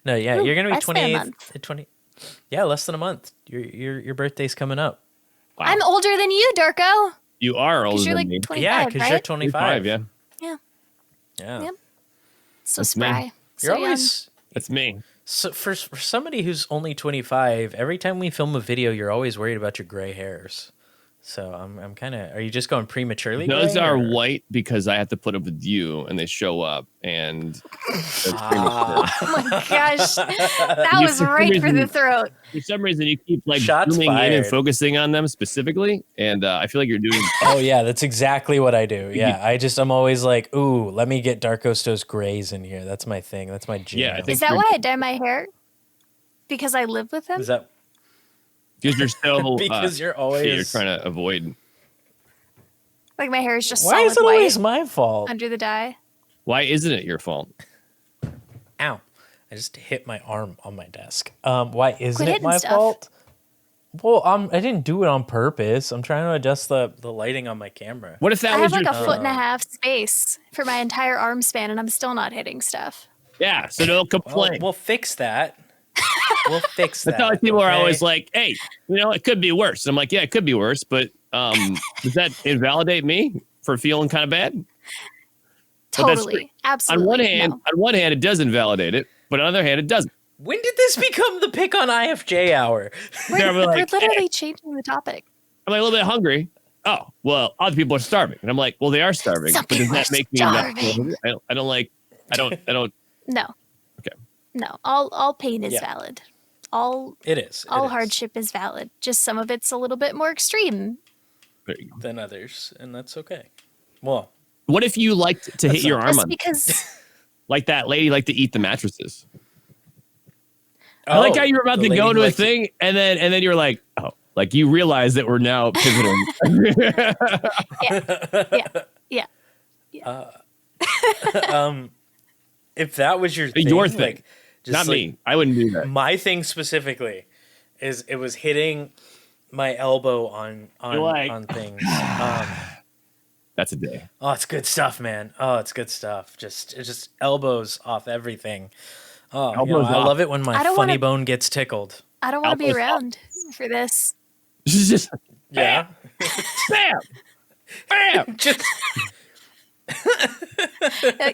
yeah, you're gonna be 28. 20. Yeah, less than a month. Your birthday's coming up.
Wow.
I'm older than you, Darko.
You are older
you're
than
like
me.
25,
Yeah, because
right?
you're 25.
Yeah.
Yeah.
Yeah.
Yep. So
That's
spry.
me.
So
You're
young.
always
That's me.
so for somebody who's only 25. Every time we film a video, you're always worried about your gray hairs. So I'm kind of. Are you just going prematurely?
Those
gray,
are
or?
white because I have to put up with you, and they show up, and that's
Oh my gosh, that was right for the throat.
for some reason you keep like
Shots
zooming in
fired.
and focusing on them specifically, and I feel like you're doing.
Oh yeah, that's exactly what I do. Yeah, I'm always like, ooh, let me get Darkosto's grays in here. That's my thing. That's my jam.
Yeah, I think
Is that why I dye my hair? Because I live with him?
Is that
because you're still
because you're always
you're trying to avoid.
Like my hair is just
Why
solid
is it
white
always my fault?
under the dye.
Why isn't it your fault?
Ow! I just hit my arm on my desk. Why isn't
Quit
it
hitting
my
stuff.
fault? Well, I didn't do it on purpose. I'm trying to adjust the lighting on my camera.
What if that
I
was
have like
your
a foot and a half space for my entire arm span, and I'm still not hitting stuff.
Yeah, so don't complain.
We'll fix that. We'll fix that.
That's how like, people are
okay?
always like, "Hey, it could be worse." I'm like, "Yeah, it could be worse," but does that invalidate me for feeling kind of bad? But that's
Totally, absolutely.
on one hand, it does invalidate it, but on the other hand, it doesn't.
When did this become the pick on IFJ hour?
Yeah,
We're
like,
literally
hey,
changing the topic.
I'm like a little bit hungry. Oh, well, other people are starving, and I'm like, well, they are starving,
Some
but does
people
that
are
make me not
starving.
feel hungry? I don't.
No.
Okay.
No. All pain is
Yeah.
valid. All
It is.
all hardship is valid. Just some of it's a little bit more extreme.
There you go.
Than others, and that's okay. Well,
What if you liked to hit your arm
Just
on,
because
like that lady liked to eat the mattresses? I like how you were about
the
to go
lady
to a
likes to-
thing, and then you're like, oh, like you realize that we're now pivoting.
If that was your thing,
Your thing.
like, just
Not
like,
me. I wouldn't do that.
My thing specifically is it was hitting my elbow on things.
That's a day.
Oh, it's good stuff, man. Oh, it's good stuff. It's just elbows off everything. Oh,
Elbows
I
off.
love it when my
I don't
funny
wanna-
bone gets tickled.
I don't want to be
Elbows
around for this.
Just
Yeah.
bam, bam.
Just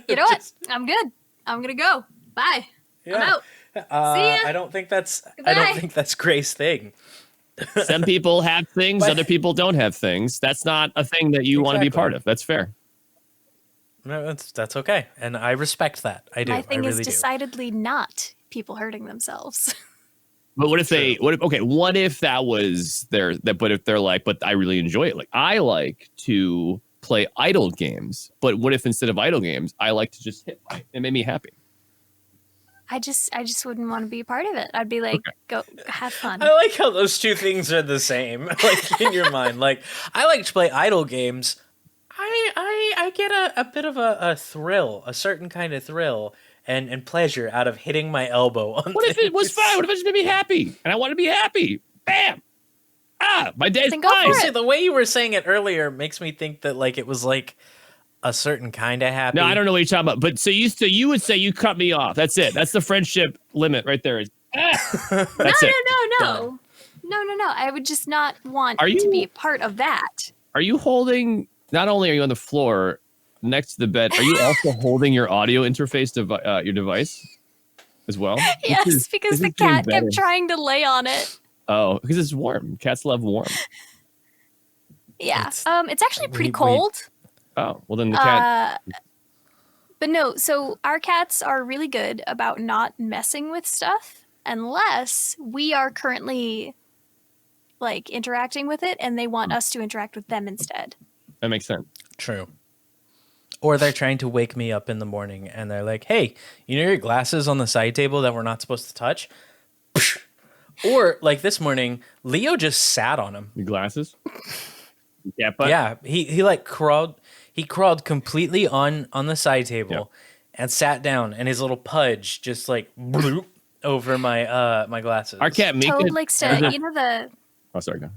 You know what? I'm good. I'm gonna go. Bye. I'm out. See ya.
I don't think that's
Goodbye.
Gray's thing.
Some people have things,
But-
other people don't have things. That's not a thing that you want to be
Exactly.
part of. That's fair.
No, that's okay, and I respect that. I do.
My thing
I
is
really do.
decidedly not people hurting themselves.
But what if what if that was but if they're like, but I really enjoy it. Like I like to play idle games, but what if instead of idle games, I like to just hit play? It made me happy.
I just wouldn't want to be a part of it. I'd be like, go have fun.
I like how those two things are the same, like in your mind. Like I like to play idle games. I get a bit of a thrill, a certain kind of thrill and pleasure out of hitting my elbow on
What if it was
things.
fun? What if it just made me happy? And I want to be happy. Bam. My day's
Then go
fine.
for it.
See, the way you were saying it earlier makes me think that like it was like a certain kind of happy.
No, I don't know what you're talking about. But so you would say you cut me off. That's it. That's the friendship limit right there. That's it.
No. I would just not want
Are
to
you-
be a part of that.
Are you holding? Not only are you on the floor next to the bed, are you also holding your audio interface your device as well?
Yes, because the cat kept trying to lay on it.
Oh, because it's warm. Cats love warm.
Yeah.
It's-
It's actually pretty
we-
cold.
Oh, well then the cat.
But no, so our cats are really good about not messing with stuff unless we are currently like interacting with it and they want us to interact with them instead.
That makes sense.
True. Or they're trying to wake me up in the morning and they're like, hey, you know your glasses on the side table that we're not supposed to touch? Or like this morning, Leo just sat on him.
Your glasses. Yeah, but
Yeah, he like crawled completely on the side table and sat down and his little pudge just like bloop over my my glasses.
our cat Mika.
Toad likes to, you know the.
Oh, sorry. Go.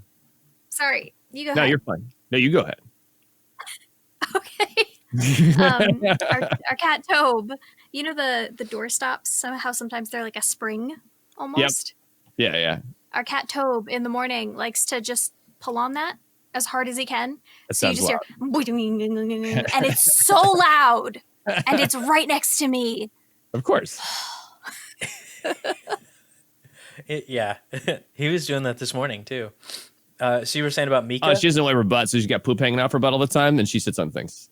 Sorry, you go
No,
ahead.
you're fine. No, you go ahead.
Okay. Our cat Tobe, you know the door stops. Somehow sometimes they're like a spring almost.
Yeah.
Our cat Tobe in the morning likes to just pull on that as hard as he can.
That
So you
sounds
just
loud.
hear, and it's so loud, and it's right next to me.
Of course.
Yeah, he was doing that this morning too. So you were saying about Mika?
Oh, she doesn't wipe her butt, so she's got poop hanging out her butt all the time, and she sits on things.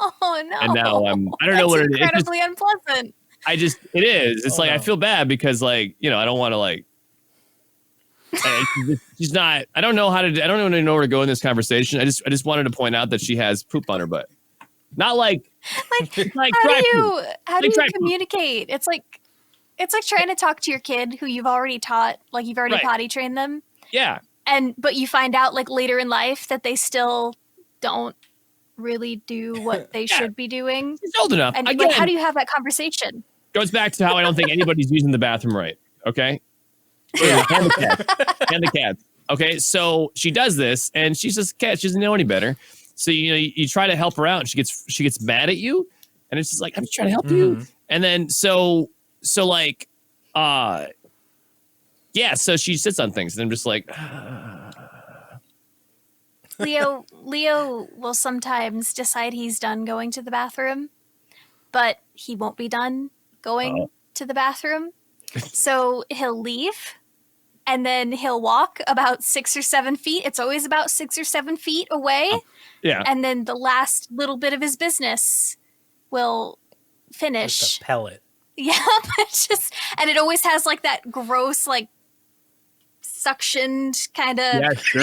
Oh no!
And now I don't know what it is. It's just-
Incredibly unpleasant.
it is. It's
Oh,
like I
no.
feel bad because like, I don't want to like she's not I don't know even know where to go in this conversation. I just wanted to point out that she has poop on her butt. Not like like
How
dry
do
poop.
you
Like dry poop.
communicate? It's like trying to talk to your kid who you've already taught, like you've already
Right.
potty trained them,
Yeah.
but you find out like later in life that they still don't really do what they
Yeah.
should be doing.
She's old enough.
And
Again,
like, how do you have that conversation?
goes back to how I don't think anybody's using the bathroom right. Okay. And the cats. Okay. So she does this and she's just a cat. She doesn't know any better. So, you try to help her out. She gets mad at you. And it's just like, I'm just trying to help you. And then, so like, so she sits on things and I'm just like,
Leo will sometimes decide he's done going to the bathroom, but he won't be done going to the bathroom. So he'll leave and then he'll walk about 6 or 7 feet. It's always about 6 or 7 feet away.
yeah.
And then the last little bit of his business will finish.
Just a pellet.
Yeah, and it always has like that gross, like suctioned kind of,
Yeah, sure.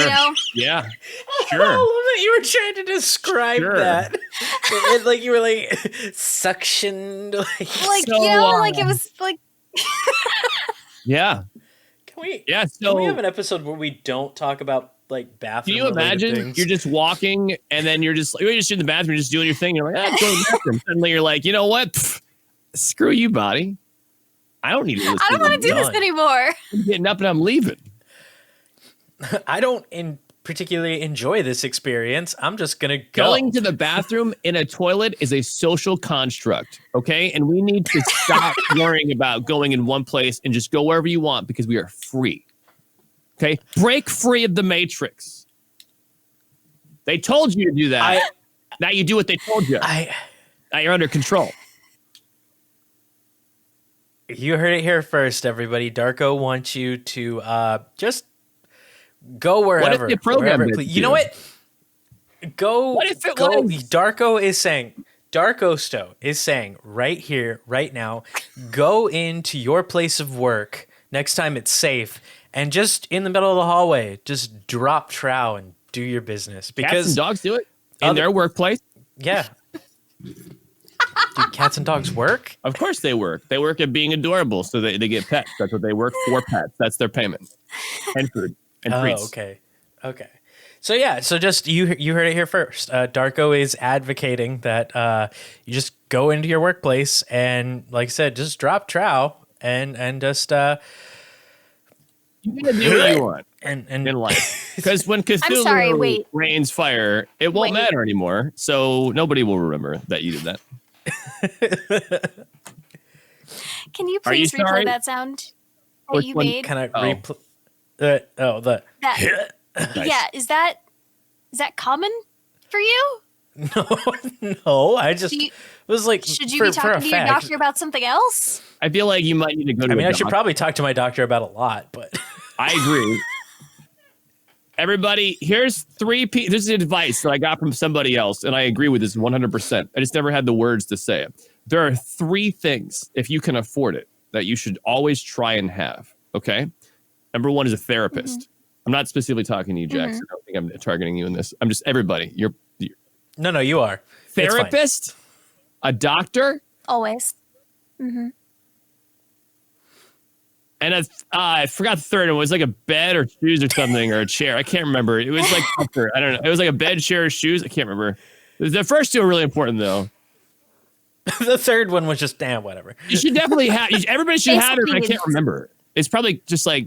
Yeah.
I
Sure.
love that you were trying to describe
Sure.
that. Like you were like suctioned. Like
like
So,
like it was like.
Yeah.
can we?
Yeah.
Can
So
we have an episode where we don't talk about like bathroom.
Can you imagine?
Things.
You're just walking, and then you're just in the bathroom, you're just doing your thing. You're like, go to the bathroom. Suddenly, you're like, you know what? Pfft, screw you, body. I don't need to listen.
I don't want to do this anymore.
I'm getting up and I'm leaving.
I don't particularly enjoy this experience. I'm just gonna go.
Going to the bathroom in a toilet is a social construct, okay? And we need to stop worrying about going in one place and just go wherever you want because we are free. Okay? Break free of the matrix. They told you to do that. Now you do what they told you. Now you're under control.
You heard it here first, everybody. Darko wants you to just go wherever.
What if the program
wherever, you know what? Go.
What if it
go.
was?
Darkosto is saying right here, right now, go into your place of work next time it's safe, and just in the middle of the hallway, just drop trow and do your business. Because
cats and dogs do it in their workplace.
Yeah. Do cats and dogs work?
Of course they work. They work at being adorable, so they get pets. That's what they work for, pets. That's their payment. And food. And treats.
Okay. So just you heard it here first. Darko is advocating that you just go into your workplace and, like I said, just drop trow and just
you gotta do what you want
and
in life. Because when Cthulhu rains fire, it won't matter anymore. So nobody will remember that you did that.
Can you please replay that sound that you made?
Can I replay? That.
Yeah, is that common for you?
No. I just was like,
should you be talking to your doctor about something else?
I feel like you might need to go to.
I should probably talk to my doctor about a lot, but
I agree. Everybody, here's 3 pieces. This is advice that I got from somebody else, and I agree with this 100%. I just never had the words to say it. There are 3 things, if you can afford it, that you should always try and have. Okay. Number 1 is a therapist. Mm-hmm. I'm not specifically talking to you, Jack. So I don't think I'm targeting you in this. I'm just everybody. You're
No, you are.
Therapist, a doctor.
Always. Mm-hmm.
And I forgot the third one. It was like a bed or shoes or something or a chair. I can't remember. It was like I don't know. It was like a bed, chair, or shoes. I can't remember. The first 2 are really important though.
The third one was just whatever.
You should definitely have. Everybody should have it. But I can't remember. It's probably just like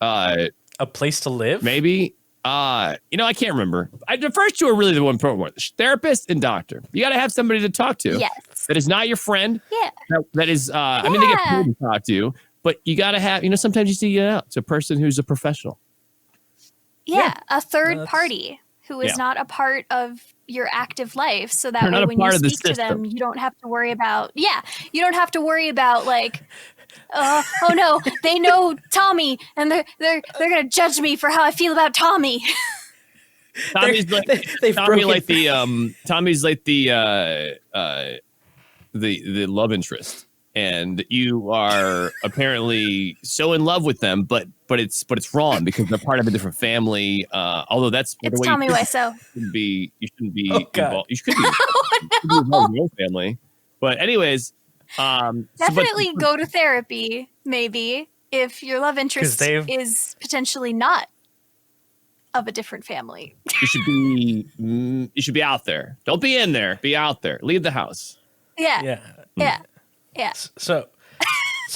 a place to live.
Maybe. I can't remember. The first 2 are really the one important one. Therapist and doctor. You got to have somebody to talk to.
Yes.
That is not your friend.
Yeah.
That is. I mean, they get paid to talk to you, but you got to have. Sometimes you see it out. It's a person who's a professional.
Yeah, a third party who is not a part of your active life, so that way when you speak to them, you don't have to worry about. Yeah, you don't have to worry about like. Oh no! They know Tommy, and they're gonna judge me for how I feel about Tommy.
Tommy's like Tommy's like the love interest, and you are apparently so in love with them, but it's wrong because they're part of a different family. Although it's
Tommy Wiseau.
You shouldn't be involved. You should be involved in your family. But anyways.
Definitely go to therapy, maybe, if your love interest is potentially not of a different family.
You should be out there. Don't be in there. Be out there. Leave the house.
Yeah.
So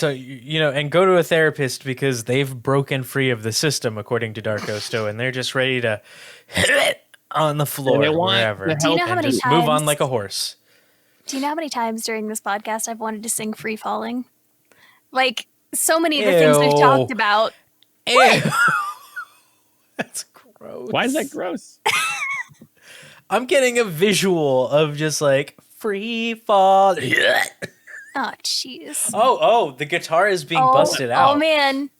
and go to a therapist because they've broken free of the system, according to Darkosto, and they're just ready to hit it on the floor wherever.
Do you know how many times
move on like a horse?
Do you know how many times during this podcast I've wanted to sing Free Falling? Like, so many of the things we've talked about.
Ew. That's gross.
Why is that gross?
I'm getting a visual of just like free fall.
Oh, jeez.
Oh, the guitar is being busted out.
Oh, man.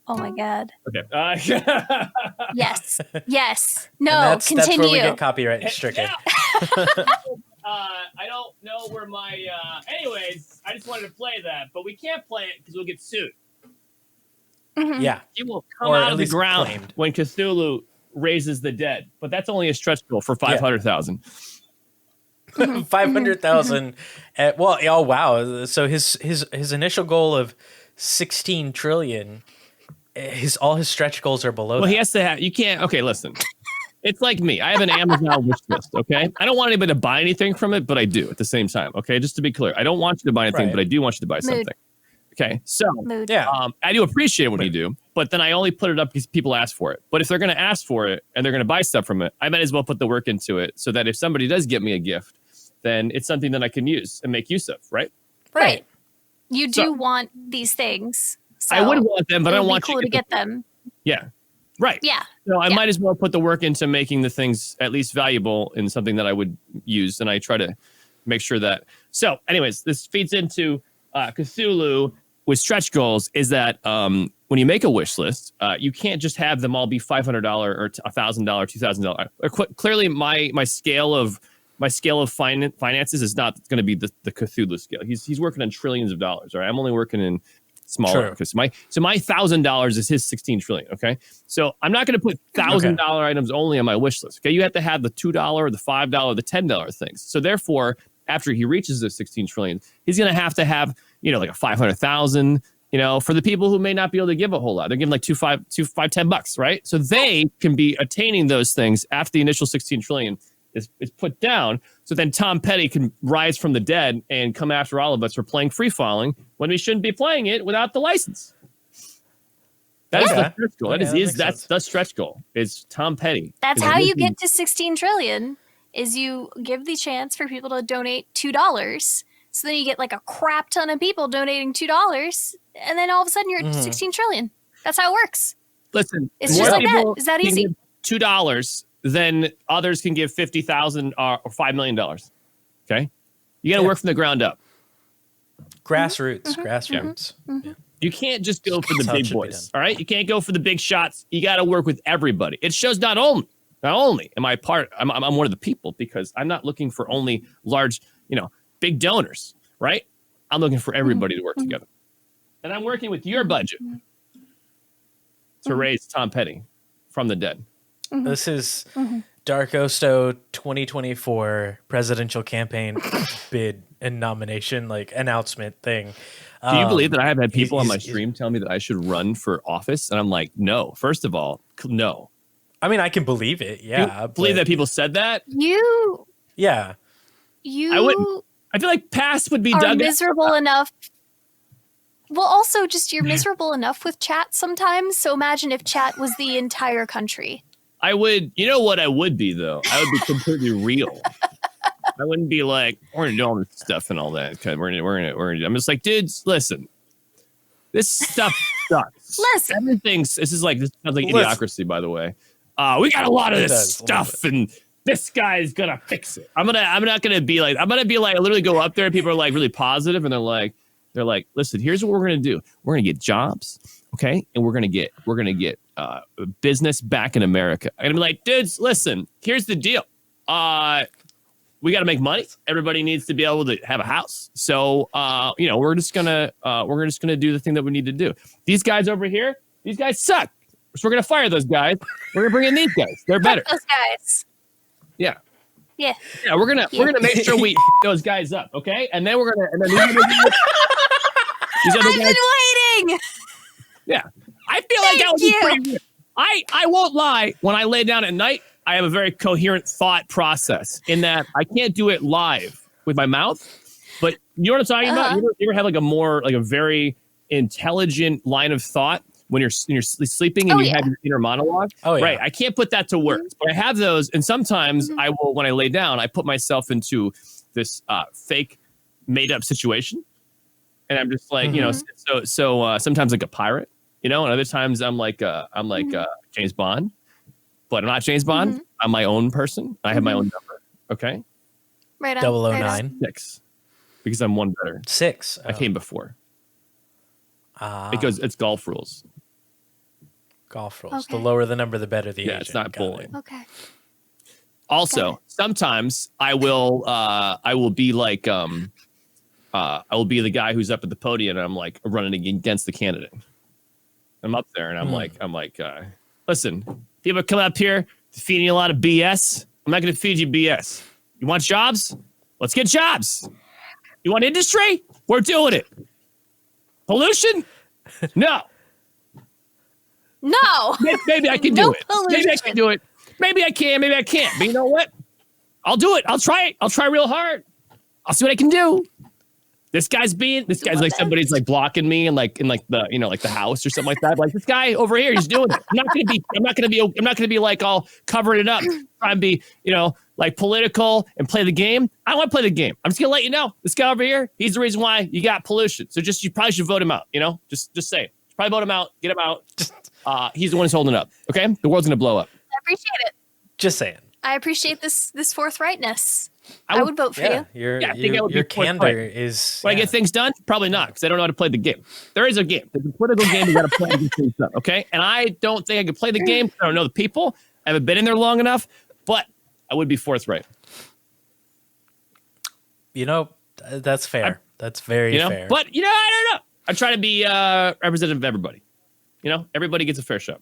Oh, my God.
Okay.
Yes. No,
that's
continue.
That's where we get copyright stricken.
I don't know where my... anyways, I just wanted to play that, but we can't play it because we'll get sued.
Mm-hmm.
Yeah.
It will come out of the ground when Cthulhu raises the dead, but that's only a stretch goal for 500,000.
500,000. Well, oh wow! So his initial goal of 16 trillion, all his stretch goals are below
Well,
that.
he has to have. You can't. Okay, listen. It's like me. I have an Amazon wish list. Okay, I don't want anybody to buy anything from it, but I do at the same time. Okay, just to be clear, I don't want you to buy anything,
Right.
but I do want you to buy
Mood.
something. Okay, so
Mood.
Yeah.
I do appreciate what you do, but then I only put it up because people ask for it. But if they're going to ask for it and they're going to buy stuff from it, I might as well put the work into it so that if somebody does get me a gift, then it's something that I can use and make use of, right?
Right. You do
So-
want these things. So
I would want them, but I
it
don't
would
want
be cool
you
to get them.
Yeah, right.
Yeah.
So I
Yeah.
might as well put the work into making the things at least valuable in something that I would use, and I try to make sure that. So, anyways, this feeds into Cthulhu with stretch goals. Is that when you make a wish list, you can't just have them all be $500 or $1,000, $2,000. Clearly, my scale of finances is not going to be the Cthulhu scale. He's working on trillions of dollars. All right, I'm only working in smaller because my $1,000 is his 16 trillion. Okay, so I'm not going to put $1,000 items only on my wish list. Okay, you have to have the $2, the $5, the $10 things. So therefore, after he reaches the 16 trillion, he's going to have like a 500,000. For the people who may not be able to give a whole lot, they're giving like $10, right? So they can be attaining those things after the initial 16 trillion is put down. So then Tom Petty can rise from the dead and come after all of us for playing Free Falling when we shouldn't be playing it without the license. That is the stretch goal. That's the stretch goal. Is Tom Petty.
That's how you get to 16 trillion. Is you give the chance for people to donate $2. So then you get like a crap ton of people donating $2, and then all of a sudden you're at 16 trillion. That's how it works.
Listen,
It's just like that. Is that easy?
$2, then others can give $50,000 or $5 million. Okay, you got to work from the ground up.
Grassroots.
You can't just go for the
That's how it
big
should be
boys.
done.
All right, you can't go for the big shots. You got to work with everybody. It shows not only am I part. I'm one of the people because I'm not looking for only large, big donors. Right, I'm looking for everybody to work together, and I'm working with your budget to raise Tom Petty from the dead.
This is Darkosto 2024 presidential campaign bid and nomination announcement thing.
Do you believe that I have had people on my
he's-
stream tell me that I should run for office? And I'm like, no. First of all, no.
I mean, I can believe it. Yeah.
You believe that people said that?
Yeah.
I wouldn't. I feel like past would be
are
dug
miserable enough. Well, also just you're miserable enough with chat sometimes. So imagine if chat was the entire country.
I would. You know what I would be though? I would be completely real. I wouldn't be like we're gonna do all this stuff and all that. Okay, we're gonna. I'm just like, dudes, listen. This stuff sucks.
Listen.
Everything's. This sounds like Idiocracy, by the way. We got a lot of this stuff and. This guy's gonna fix it. I'm not gonna be like I literally go up there and people are like really positive and they're like, listen, here's what we're gonna do. We're gonna get jobs, okay, and we're gonna get business back in America. I'm gonna be like, dudes, listen, here's the deal. We got to make money. Everybody needs to be able to have a house. So we're just gonna do the thing that we need to do. These guys over here, these guys suck. So we're gonna fire those guys. We're gonna bring in these guys. They're better.
Those guys.
Yeah.
Yeah.
Yeah, we're gonna make sure we those guys up, okay? And then we're gonna these other
I've
guys.
been waiting.
Yeah, I feel like that would be pretty weird. I won't lie. When I lay down at night, I have a very coherent thought process. In that I can't do it live with my mouth, but you know what I'm talking about. You ever have a very intelligent line of thought when you're sleeping and you have your inner monologue.
Oh, yeah.
Right. I can't put that to words, but I have those. And sometimes I will, when I lay down, I put myself into this fake made up situation. And I'm just like, so sometimes like a pirate, and other times I'm like James Bond, but I'm not James Bond. I'm my own person. I have my own number. Okay.
Right on.
009.
6. Because I'm one better.
6.
I came before. Because it's golf rules.
Golf rules.
Okay.
The lower the number, the better the agent.
It's not
Got
bowling.
it.
Okay.
Also, sometimes I will be like I will be the guy who's up at the podium and I'm like running against the candidate. I'm up there and I'm like, listen, people come up here feeding you a lot of BS. I'm not going to feed you BS. You want jobs? Let's get jobs. You want industry? We're doing it. Pollution? No.
No.
Maybe I can do
No
it. Maybe I can do it. Maybe I can. Maybe I can't. But you know what? I'll do it. I'll try it. I'll try real hard. I'll see what I can do. This guy's like somebody's like blocking me and like in like the like the house or something like that. Like this guy over here, he's doing it. I'm not gonna be like all covering it up, trying to be like political and play the game. I don't want to play the game. I'm just gonna let you know this guy over here, he's the reason why you got pollution. So you probably should vote him out. Just say it. Probably vote him out. Get him out. He's the one who's holding it up. Okay, the world's gonna blow up.
I appreciate it.
Just saying.
I appreciate this forthrightness. I would vote for you.
Your candor is.
Will I get things done? Probably not, because I don't know how to play the game. There is a game. There's a political game you got to play to get things done. Okay, and I don't think I can play the game. I don't know the people. I haven't been in there long enough, but I would be forthright.
That's fair. That's very fair.
But I don't know. I try to be representative of everybody. Everybody gets a fair shot.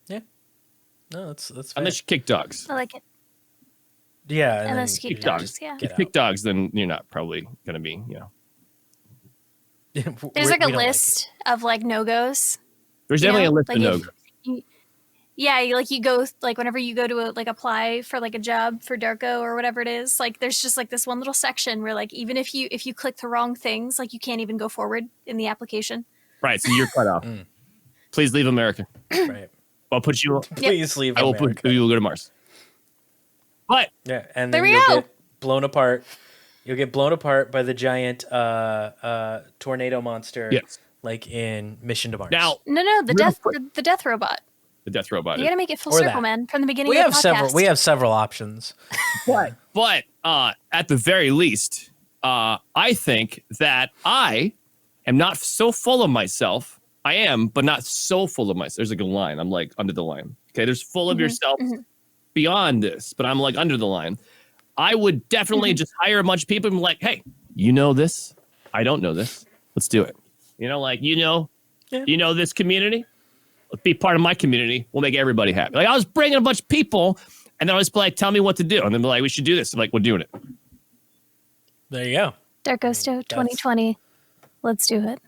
Yeah. No, that's fair.
Unless you kick dogs.
I like it.
Yeah.
Unless you kick dogs. Yeah.
If you kick dogs, then you're not probably going to be,
There's like a list of like no-goes.
There's definitely a list of no-goes.
Yeah, like you go, like whenever you go to apply for like a job for Darko or whatever it is, like there's just like this one little section where like even if you click the wrong things, like you can't even go forward in the application.
Right, so you're cut off. Please leave America.
Right.
I'll put you.
Please leave.
I will
America.
you will go to Mars. But
yeah, and
there
then
we
you'll
go.
get blown apart. You'll get blown apart by the giant tornado monster.
Yes.
Like in Mission to Mars.
Now,
No, the death robot.
The death robot.
You got to make it full
Or
circle,
that.
man. From the beginning
we
of
have
the podcast.
several. We have several options.
But at the very least, I think that I am not so full of myself. I am, but not so full of myself. There's like a line. I'm like under the line. Okay, there's full of yourself beyond this, but I'm like under the line. I would definitely just hire a bunch of people and be like, hey, you know this? I don't know this. Let's do it. This community? Let's be part of my community. We'll make everybody happy. Like I was bringing a bunch of people, and then I was like, tell me what to do. And then be like, we should do this. I'm like, we're doing it.
There you go.
Darkosto 2020. Let's do it.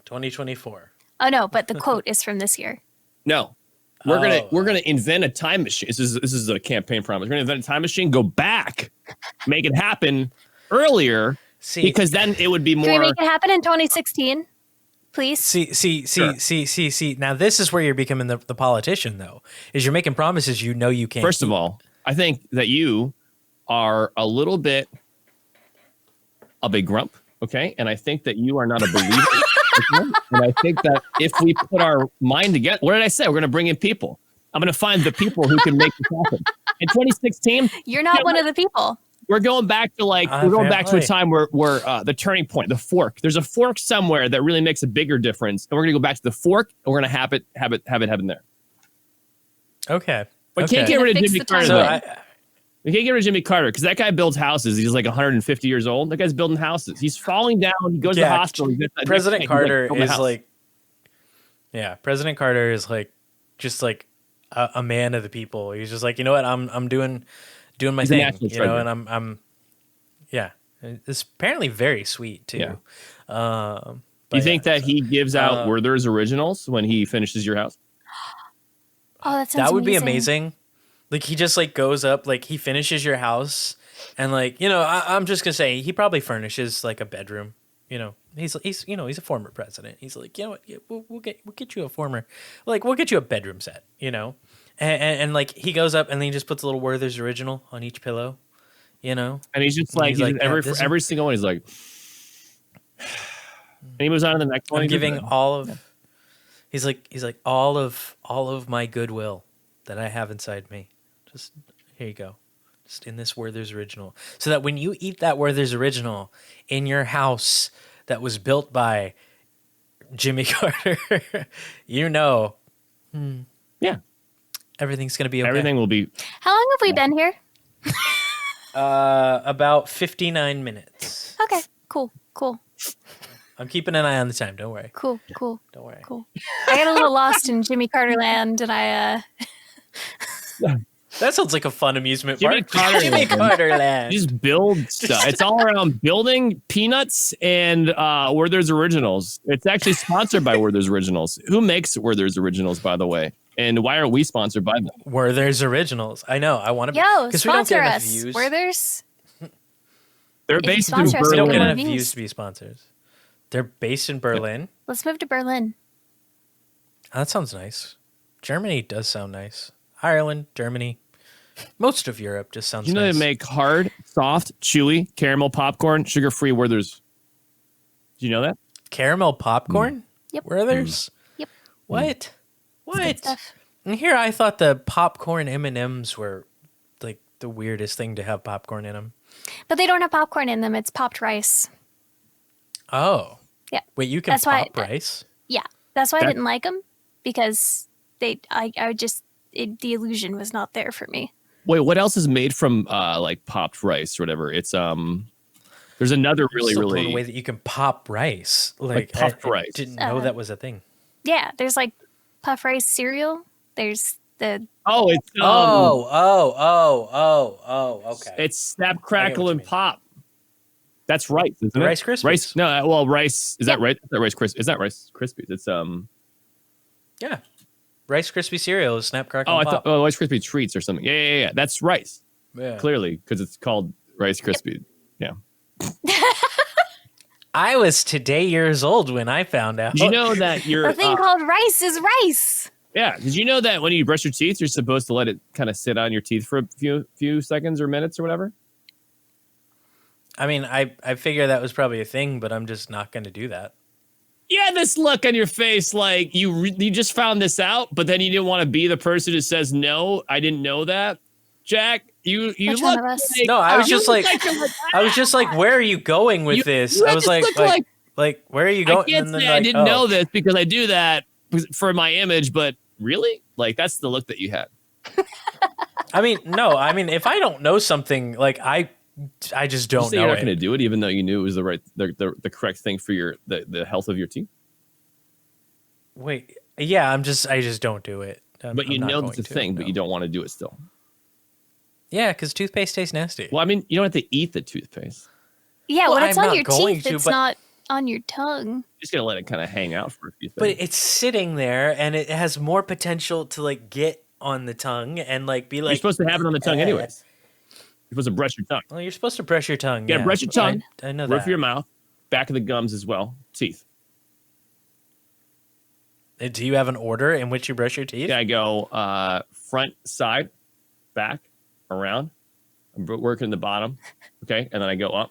2024.
Oh no, but the quote is from this year.
No. We're gonna invent a time machine. This is a campaign promise. We're gonna invent a time machine, go back, make it happen earlier. Because then it would be more.
Can we make it happen in 2016? Please.
See. Now this is where you're becoming the politician, though. Is you're making promises you can't.
First of all, I think that you are a little bit of a grump, okay? And I think that you are not a believer. Okay? And I think that if we put our mind together, what did I say? We're going to bring in people. I'm going to find the people who can make this happen. In 2016,
you're not one of the people.
We're going back to a time where the turning point, the fork. There's a fork somewhere that really makes a bigger difference, and we're gonna go back to the fork, and we're gonna have it happen there.
Okay.
But can't get rid of Jimmy Carter. We can't get rid of Jimmy Carter because that guy builds houses. He's like 150 years old. That guy's building houses. He's falling down. He goes to the hospital.
President Carter is like, President Carter is like, just like a man of the people. He's just like, you know what, I'm doing my thing, and I'm it's apparently very sweet too.
Yeah. You think that he gives out Werther's originals when he finishes your house?
Oh, that
would be amazing. Like he just like goes up, like he finishes your house, and like I'm just gonna say he probably furnishes like a bedroom. He's a former president. He's like, you know what, we'll get you we'll get you a bedroom set. And like he goes up and then he just puts a little Werther's original on each pillow, and
he's just like, every single one. He's like, and he moves on to the next one.
I'm giving all of, he's like all of my goodwill that I have inside me. Just here you go, just in this Werther's original, so that when you eat that Werther's original in your house that was built by Jimmy Carter,
yeah.
Everything's going to be okay.
Everything will be.
How long have we been here?
About 59 minutes.
Okay, cool.
I'm keeping an eye on the time. Don't worry.
Cool.
Don't worry.
Cool. I got a little lost in Jimmy Carter land, and I
That sounds like a fun amusement
Jimmy
park.
Carter
Jimmy
Land.
Carter Land.
You just build stuff. It's all around building, peanuts, and Werther's Originals. It's actually sponsored by Werther's Originals. Who makes Werther's Originals, by the way? And why aren't we sponsored by them?
Werther's Originals. I know. I want to be.
Yo,
Because we don't
sponsor
get enough
us.
views.
Werther's.
They're
If you
based in
sponsor us,
We don't get
Berlin.
enough
Reviews.
views to be sponsors. They're based in Berlin.
Let's move to Berlin.
Oh, that sounds nice. Germany does sound nice. Ireland, Germany. Most of Europe just sounds
You know
nice.
they make hard, soft, chewy caramel popcorn, sugar-free Werther's. Do you know that?
Caramel popcorn?
Yep.
Werther's?
Yep.
What?
Good
What?
stuff.
And here I thought the popcorn M&Ms were like the weirdest thing to have popcorn in them.
But they don't have popcorn in them. It's popped rice.
Oh.
Yeah.
Wait, you can
That's why-
pop rice?
Yeah, that's why I
That-
didn't like them because the illusion was not there for me.
Wait, what else is made from like popped rice or whatever? It's there's another really
Still blown
really
away that you can pop rice. Like,
puffed
I
rice.
didn't know
Uh,
that was a thing.
Yeah, there's like puff rice cereal. There's the
oh it's
Okay.
it's snap
I
crackle
get what you
and
mean.
pop. That's rice, isn't
The
it?
Rice Krispies.
Rice. No, well, rice. Is that right? Is that Rice Krispies? Is that Rice Krispies? It's
Yeah. Rice Krispie cereal is snap crackle
Oh, I
and
thought
pop.
Rice Krispie treats or something. Yeah. That's rice.
Yeah.
Clearly, because it's called Rice Krispie. Yeah.
I was today years old when I found out.
Did you know that you're?
the thing called rice is rice.
Yeah. Did you know that when you brush your teeth, you're supposed to let it kind of sit on your teeth for a few seconds or minutes or whatever?
I mean, I figure that was probably a thing, but I'm just not going to do that.
Yeah, this look on your face, like you just found this out, but then you didn't want to be the person who says no. I didn't know that, Jack. You
Which
look
one of us?
like-
No, I was
you
just
look
like,
you're like,
I was just like, where are you going with
You-
this?
you
I was
just
like,
look
like, where are you
I
going?
can't
And then
say I
like,
didn't
oh.
know this because I do that for my image, but really, like that's the look that you had.
I mean, no, I mean, if I don't know something, like I just
You
don't
say
know
you're not
it.
going to do it, even though you knew it was the correct thing for the health of your teeth.
Wait, yeah, I just don't do it.
But you
I'm not
know
going
it's a
to,
thing, but
no.
you don't want to do it still.
Yeah, because toothpaste tastes nasty.
Well, I mean, you don't have to eat the toothpaste.
Yeah,
Well,
when it's
I'm
on
not
your
going
teeth,
to,
it's
but-
not on your tongue.
You're just gonna let it kind of hang out for a few
But
seconds.
it's sitting there, and it has more potential to like get on the tongue and like be like.
You're supposed to have it on the tongue anyways. You're supposed to brush your tongue.
Well, you're supposed to brush your tongue.
Yeah, brush your tongue.
I know
Roof
that.
of your mouth, back of the gums as well, teeth.
Do you have an order in which you brush your teeth?
Yeah, I go front, side, back, around. I'm working the bottom, okay, and then I go up,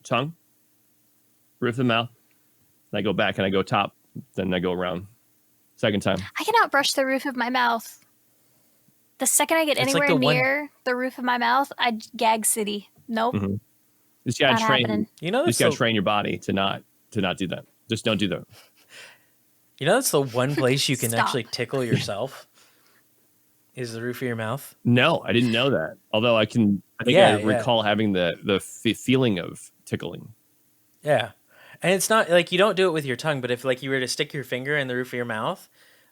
tongue, roof of the mouth. Then I go back and I go top. Then I go around. Second time.
I cannot brush the roof of my mouth. The second I get
It's like
anywhere
the one-
near the roof of my mouth, I gag city. Nope,
Mhm. Just gotta
not
train.
happening.
You know
You
that's
just gotta
the,
train your body to not do that. Just don't do that.
you know that's the one place you can
Stop.
actually tickle yourself. Is the roof of your mouth?
No, I didn't know that. Although I think
Yeah,
I recall having the feeling of tickling.
Yeah, and it's not like you don't do it with your tongue, but if like you were to stick your finger in the roof of your mouth,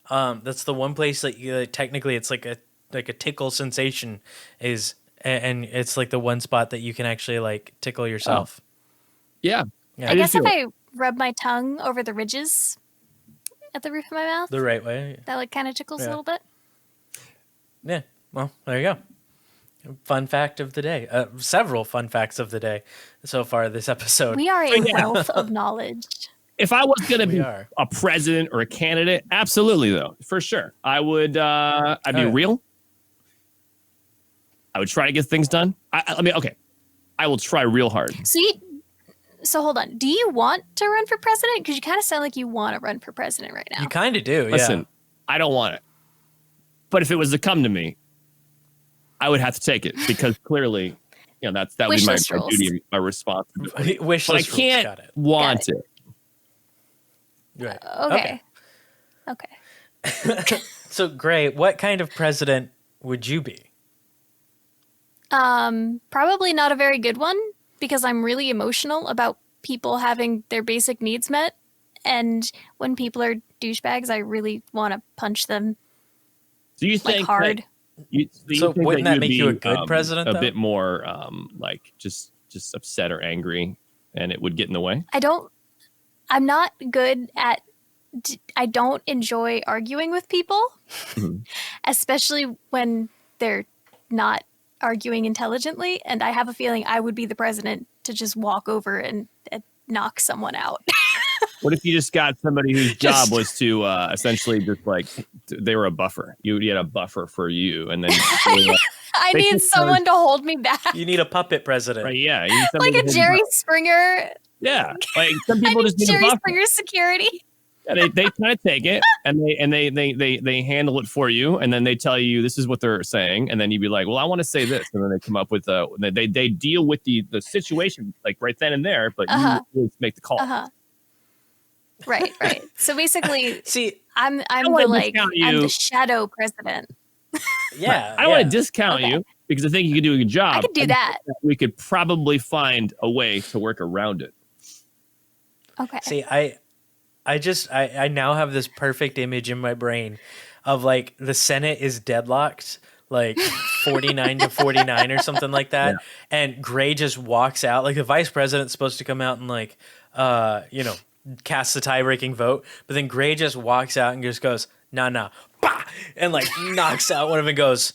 that's the one place that you technically it's like a tickle sensation is, and it's like the one spot that you can actually like tickle yourself.
Yeah.
Yeah.
I
did
guess if
feel
I rub my tongue over the ridges at the roof of my mouth,
The right way.
that like kind of tickles
Yeah.
a little bit.
Yeah. Well, there you go. Fun fact of the day. Several fun facts of the day so far this episode.
We are a wealth of knowledge.
If I was going to
We
be
are.
a president or a candidate, absolutely though, for sure, I would. I'd be
Oh, yeah.
real. I would try to get things done. I mean, okay, I will try real hard.
So hold on. Do you want to run for president? Because you kind of sound like you want to run for president right now.
You kind of do.
Listen,
Yeah.
I don't want it, but if it was to come to me, I would have to take it because clearly, that would be my
Wishlist rules.
duty, my responsibility.
Wish
But I
list rules.
can't
Got it.
want it.
Right.
Okay.
So, Gray, what kind of president would you be?
Probably not a very good one because I'm really emotional about people having their basic needs met. And when people are douchebags, I really want to punch them
Do you
like
think
hard.
So
think
wouldn't that
you'd
make you a
be,
good president,
A
though?
bit more like just upset or angry, and it would get in the way.
I'm not good at. I don't enjoy arguing with people, especially when they're not arguing intelligently. And I have a feeling I would be the president to just walk over and knock someone out.
What if you just got somebody whose job was to essentially just like they were a buffer? You had a buffer for you, and then
I
They
need
just
someone to hold me back,
You need a puppet president.
right? Yeah, you need
like
somebody
a
to hold
Jerry
you up.
Springer.
Yeah, like some
I
people
need
just need a
Jerry
buffer.
Springer security.
Yeah, they kind of take it and they handle it for you, and then they tell you this is what they're saying, and then you'd be like, well, I want to say this, and then they come up with they deal with the situation like right then and there, but you make the call.
Right. So basically,
See,
I'm
wanna
the
discount
I'm
you.
the shadow president.
yeah.
I don't want to discount
Okay.
you because I think you could do a good job.
I could do
just
that.
think we could probably find a way to work around it.
Okay.
See, I now have this perfect image in my brain of like the Senate is deadlocked, like 49 to 49 or something like that.
Yeah.
And Gray just walks out. Like the vice president's supposed to come out and like, cast the tie-breaking vote. But then Gray just walks out and just goes, nah, bah! And like knocks out one of them and goes,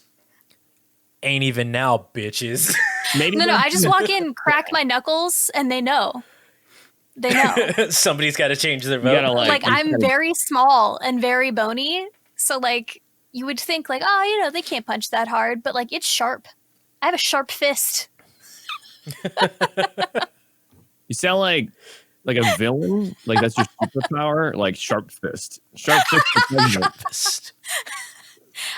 ain't even now, bitches.
Maybe
No, I just walk in, crack my knuckles, and they know. They know.
Somebody's got to change their
you
vote.
gotta
Like I'm very small and very bony, so like you would think like, oh, they can't punch that hard, but like it's sharp. I have a sharp fist.
You sound like a villain. Like that's your superpower. Like sharp fist. Sharp fist.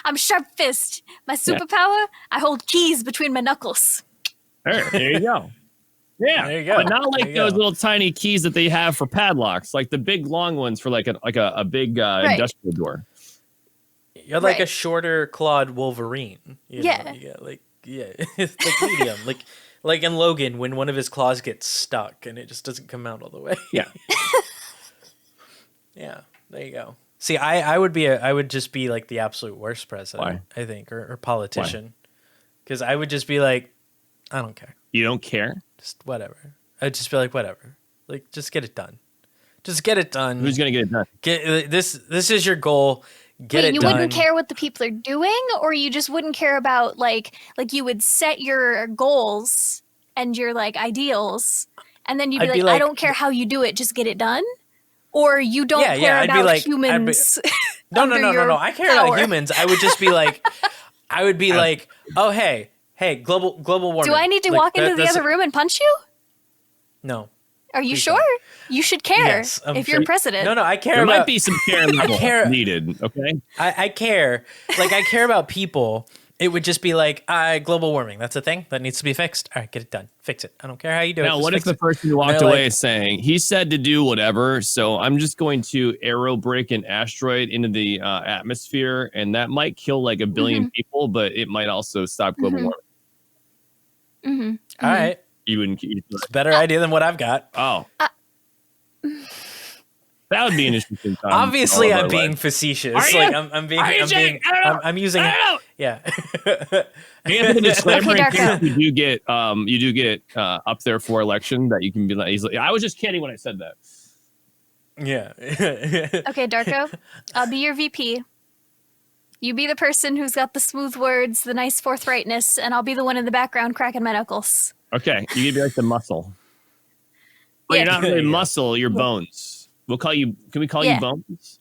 I'm sharp fist. My superpower, I hold keys between my knuckles.
There you go. Yeah,
There you go.
But not like
There you
those
go.
little tiny keys that they have for padlocks, like the big long ones for like a big industrial door.
You're like
Right.
a shorter clawed Wolverine.
Yeah.
You got it's like medium. like in Logan when one of his claws gets stuck and it just doesn't come out all the way.
Yeah.
Yeah. There you go. See, I would just be like the absolute worst president,
Why?
I think, or politician. Because I would just be like, I don't care.
You don't care?
Just whatever. I'd just be like, whatever. Like, just get it done. Just get it done.
Who's gonna get it done?
Get this is your goal. Get
Wait,
it
you
done.
wouldn't care what the people are doing, or you just wouldn't care about like you would set your goals and your like ideals, and then you'd be
I'd be
like, I
like-
don't care how you do it, just get it done. Or you don't
Yeah,
care
I'd be
about
like-
humans.
No.
under your
I care about
power.
humans. I would just be like, oh hey, global warming.
Do I need to
Like,
walk into the
that's-
other room and punch you?
No.
Are you
Please
sure? You should care
Yes, I'm
if you're
sure-
president.
No, I care
There
about.
might be some care level
care-
needed. Okay.
I care. Like I care about people. It would just be like, global warming. That's a thing that needs to be fixed. All right, get it done. Fix it. I don't care how you do it.
Now,
just
what if
fix
the
it.
person who walked
They're
away
like-
is saying he said to do whatever, so I'm just going to arrow break an asteroid into the atmosphere, and that might kill like a billion people, but it might also stop global warming.
Mm-hmm.
All right,
You wouldn't. You'd be
it's a better idea than what I've got.
like, oh, that would be an interesting time.
Obviously,
in all of
I'm
our
being
lives.
facetious.
Are you?
Like I'm being.
Are you,
I'm
Jake?
being.
I don't know.
I'm using.
I don't know.
Yeah.
You have to put a disclaimer
Okay,
in case
Darko.
you do get up there for election that you can be like easily. I was just kidding when I said that.
Yeah.
Okay, Darko, I'll be your VP. You be the person who's got the smooth words, the nice forthrightness, and I'll be the one in the background cracking my knuckles.
Okay, you could be like the muscle. But you're
Yeah.
not really
Yeah.
muscle. You're bones. We'll call you. Can we call
Yeah.
you bones?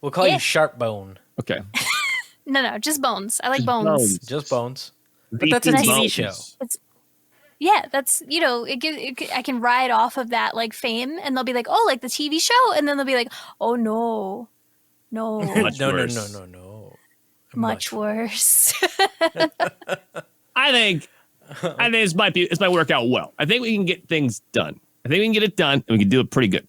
We'll call
Yeah.
you Sharp Bone.
Okay.
No, just bones. I like
Just
bones.
Just Bones. But
VP
that's a TV
Bones.
show.
Yeah, that's I can ride off of that like fame, and they'll be like, oh, like the TV show, and then they'll be like, oh no,
Much
No.
worse.
much worse.
I think this might work out well. I think we can get things done. I think we can get it done, and we can do it pretty good.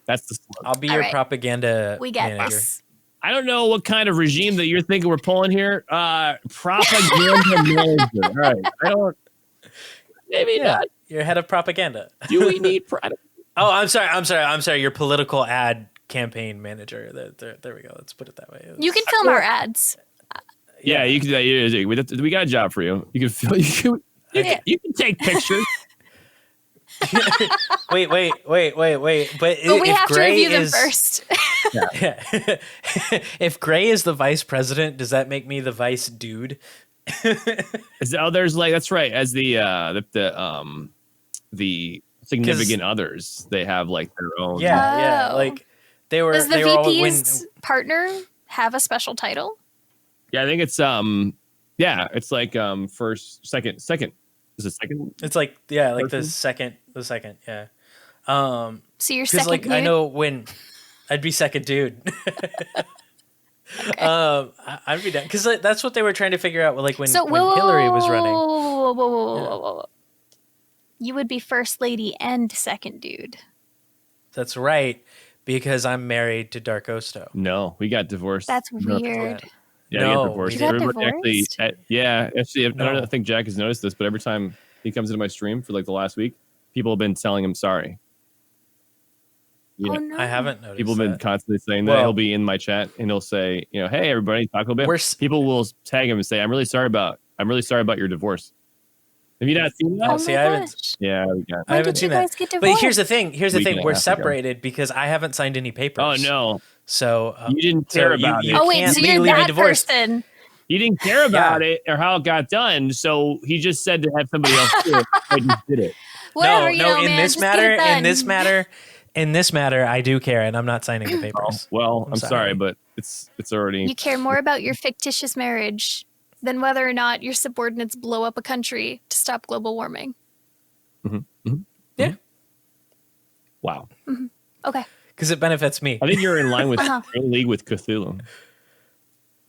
That's the slogan.
I'll be
All
your
right.
propaganda
We got
manager.
this.
I don't know what kind of regime that you're thinking we're pulling here. Propaganda manager. All right. I don't. Maybe
Yeah,
not.
you're head of propaganda.
Do we need?
Oh, I'm sorry. Your political ad campaign manager. There we go. Let's put it that way.
You can film our ads.
Yeah, you can. We got a job for you. You can feel. You can take pictures.
wait. But
we have to review them first.
Yeah. If Gray is the vice president, does that make me the vice dude?
There's like that's right. As the significant others, they have like their own.
Yeah. Like they were.
Does the
they were
VP's partner have a special title?
Yeah, I think it's it's like second. Is it second?
It's like like
person?
the second. Yeah.
So you're second.
Like
dude?
I know when I'd be second dude.
Okay.
I'd be down because that's what they were trying to figure out. Like when
whoa,
Hillary was running.
Whoa. You would be first lady and second dude.
That's right, because I'm married to Darkosto.
No, we got divorced.
That's weird.
Yeah,
No,
we got divorced.
you got
Everybody
divorced?
actually, I don't think Jack has noticed this, but every time he comes into my stream for like the last week, people have been telling him sorry.
Oh no!
I haven't noticed.
People have been
that.
constantly saying that. He'll be in my chat and he'll say, hey everybody, Taco Bell. People will tag him and say, I'm really sorry about your divorce. Have you not seen that?
Oh
See,
my
I haven't.
gosh.
Yeah, we got.
I haven't seen that.
Get
but
divorced?
here's the thing.
Week and a
We're
half ago.
separated because I haven't signed any papers.
Oh no!
So
you didn't care about it.
Oh wait, so you're that person?
You didn't care about it or how it got done, so he just said to have somebody else do it. I just did it.
Whatever,
no.
man,
In this matter, I do care, and I'm not signing the papers.
Well, I'm sorry, but it's already.
You care more about your fictitious marriage than whether or not your subordinates blow up a country to stop global warming.
Yeah.
Wow.
Okay.
Because it benefits me.
I think you're in line with in league with Cthulhu.